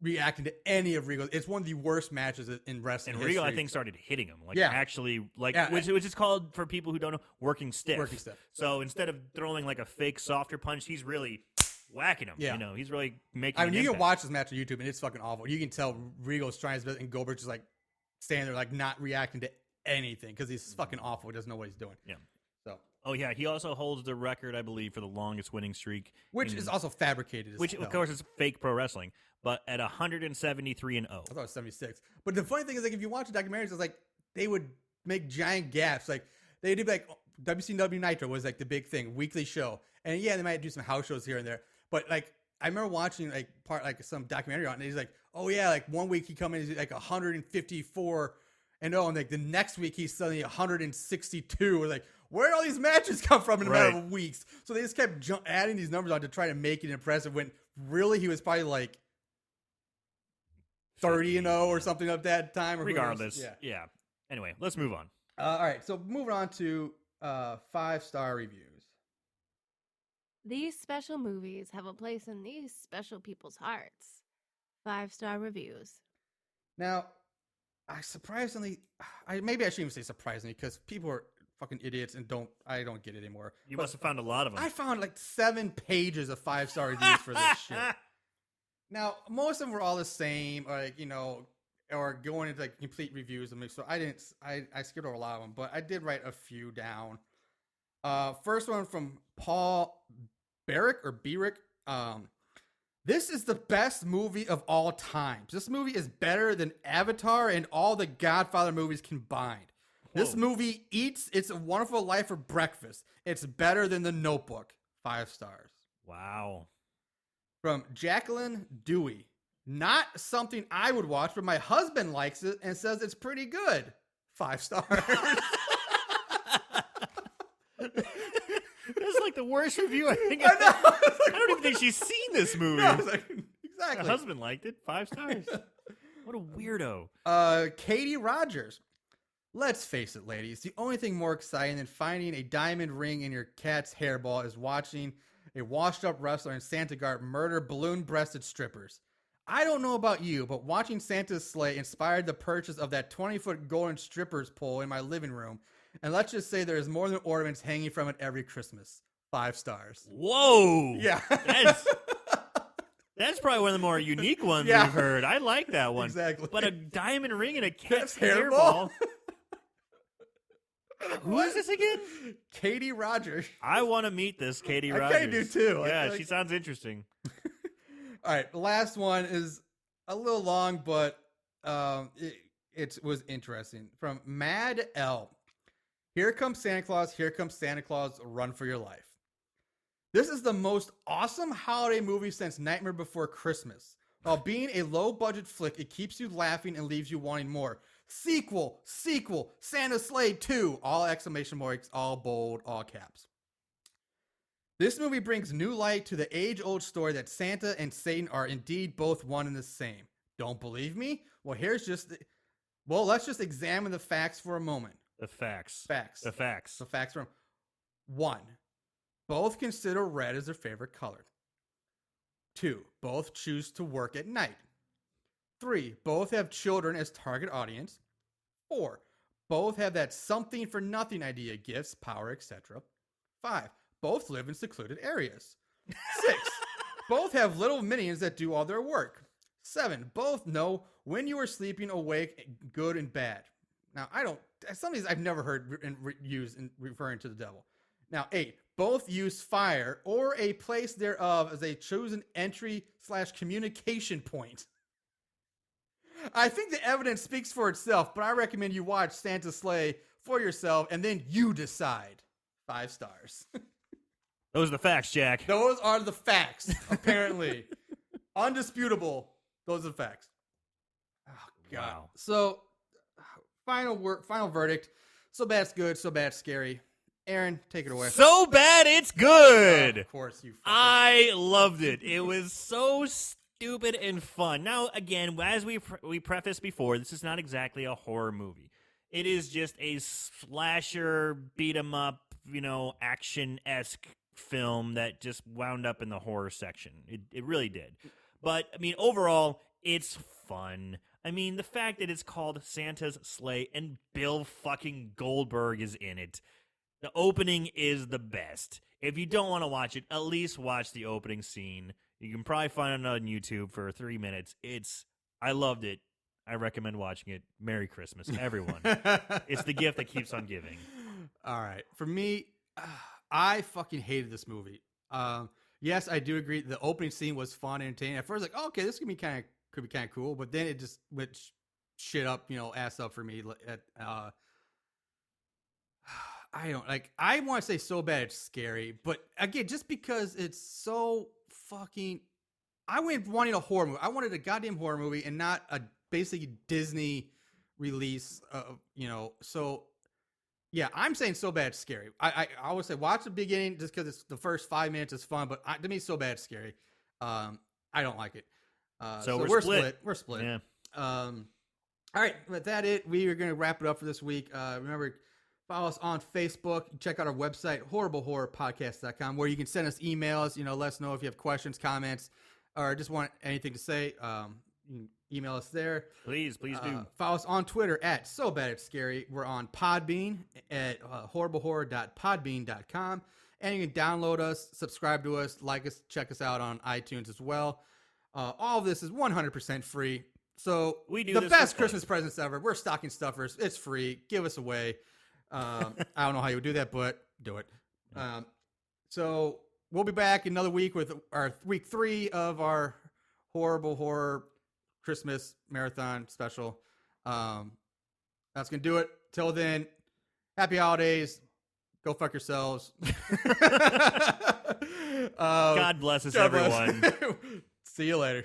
reacting to any of Regal. It's one of the worst matches in wrestling and history. Regal, I think, started hitting him. Which is called, for people who don't know, working stiff. Working stiff. So instead of throwing like a fake softer punch, he's really whacking him. Yeah. He's really making. I mean, you impact. can watch this match on YouTube, and it's fucking awful. You can tell Regal's trying his best, and Goldberg's just standing there, not reacting to anything because he's fucking awful. He doesn't know what he's doing. Yeah. So. Oh yeah, he also holds the record, I believe, for the longest winning streak, which is also fabricated. Which, of course, is fake pro wrestling. But at 173-0. I thought it was 76. But the funny thing is, if you watch the documentaries, it's they would make giant gaps. They did WCW Nitro was the big thing, weekly show, and they might do some house shows here and there. But I remember watching some documentary on it, and he's like, oh yeah, 1 week he come in, he's 154 and the next week he's suddenly 162. We're where did all these matches come from in a matter of weeks? So they just kept adding these numbers on to try to make it impressive when really he was probably 30-0 or something at that time. Or regardless, yeah. Anyway, let's move on. All right, so moving on to 5-star reviews. These special movies have a place in these special people's hearts. 5-star reviews. Now, maybe I shouldn't even say surprisingly, because people are fucking idiots and I don't get it anymore. You must have found a lot of them. I found 7 pages of 5-star reviews for this shit. Now, most of them were all the same, or going into complete reviews of them. So I skipped over a lot of them, but I did write a few down. First one from Paul Beric. This is the best movie of all time. This movie is better than Avatar and all the Godfather movies combined. Whoa. This movie eats It's a Wonderful Life for breakfast. It's better than The Notebook. 5 stars. Wow. From Jacqueline Dewey. Not something I would watch, but my husband likes it and says it's pretty good. 5 stars. That's like the worst review I think. I know. I don't even think she's seen this movie. No, exactly. Her husband liked it. 5 stars. What a weirdo. Katie Rogers. Let's face it, ladies. The only thing more exciting than finding a diamond ring in your cat's hairball is watching a washed-up wrestler in Santa garb murder balloon-breasted strippers. I don't know about you, but watching Santa's sleigh inspired the purchase of that 20-foot golden strippers pole in my living room. And let's just say there is more than ornaments hanging from it every Christmas. 5 stars. Whoa. Yeah. That's probably one of the more unique ones Yeah. we've heard. I like that one. Exactly. But a diamond ring and a cat's hairball? hairball. Who is this again? Katie Rogers. I want to meet this Katie Rogers. I do too. Yeah, she sounds interesting. All right, the last one is a little long, but it was interesting. From Mad L. Here comes Santa Claus, here comes Santa Claus, run for your life. This is the most awesome holiday movie since Nightmare Before Christmas. While being a low-budget flick, it keeps you laughing and leaves you wanting more. Sequel, Santa's Sleigh 2, all exclamation marks, all bold, all caps. This movie brings new light to the age-old story that Santa and Satan are indeed both one and the same. Don't believe me? Well, let's just examine the facts for a moment. The facts. The facts from 1. Both consider red as their favorite color. 2. Both choose to work at night. 3. Both have children as target audience. 4. Both have that something for nothing idea, gifts, power, etc. 5. Both live in secluded areas. 6. Both have little minions that do all their work. 7. Both know when you are sleeping, awake, good and bad. Now, some of these I've never heard used in referring to the devil. Now, 8. Both use fire or a place thereof as a chosen entry/communication point. I think the evidence speaks for itself, but I recommend you watch Santa's Sleigh for yourself and then you decide. 5 stars. Those are the facts, Jack. Those are the facts, apparently. Undisputable. Those are the facts. Oh, God. Wow. So, final verdict. So bad it's good, so bad it's scary. Aaron, take it away. So bad it's good. Of course, you fucker. I loved it. It was so stupid and fun. Now, again, as we prefaced before, this is not exactly a horror movie. It is just a slasher, beat 'em up, action-esque film that just wound up in the horror section. It really did. But, I mean, overall, it's fun. I mean, the fact that it's called Santa's Sleigh and Bill fucking Goldberg is in it. The opening is the best. If you don't want to watch it, at least watch the opening scene. You can probably find it on YouTube for 3 minutes. I loved it. I recommend watching it. Merry Christmas, everyone. It's the gift that keeps on giving. All right. For me, I fucking hated this movie. Yes, I do agree. The opening scene was fun and entertaining. At first, like, okay, this could be kind of cool, but then it just went shit up, ass up for me. I want to say so bad it's scary, but again, just because it's so fucking, I went wanting a horror movie. I wanted a goddamn horror movie and not a basically Disney release. So yeah, I'm saying so bad it's scary. I always say watch the beginning just because it's the first 5 minutes is fun, but to me it's so bad it's scary. I don't like it. So we're split. We're split. Yeah. All right, with that we are going to wrap it up for this week. Remember, follow us on Facebook. Check out our website, horriblehorrorpodcast.com, where you can send us emails. Let us know if you have questions, comments, or just want anything to say. You can email us there. Please do. Follow us on Twitter at So Bad It's Scary. We're on Podbean at horriblehorror.podbean.com. And you can download us, subscribe to us, like us, check us out on iTunes as well. All of this is 100% free. So we do the this best for fun. Christmas presents ever. We're stocking stuffers. It's free. Give us away. I don't know how you would do that, but do it. So we'll be back another week with our week 3 of our Horrible Horror Christmas Marathon special. That's going to do it. Till then, happy holidays. Go fuck yourselves. God bless us, everyone. See you later.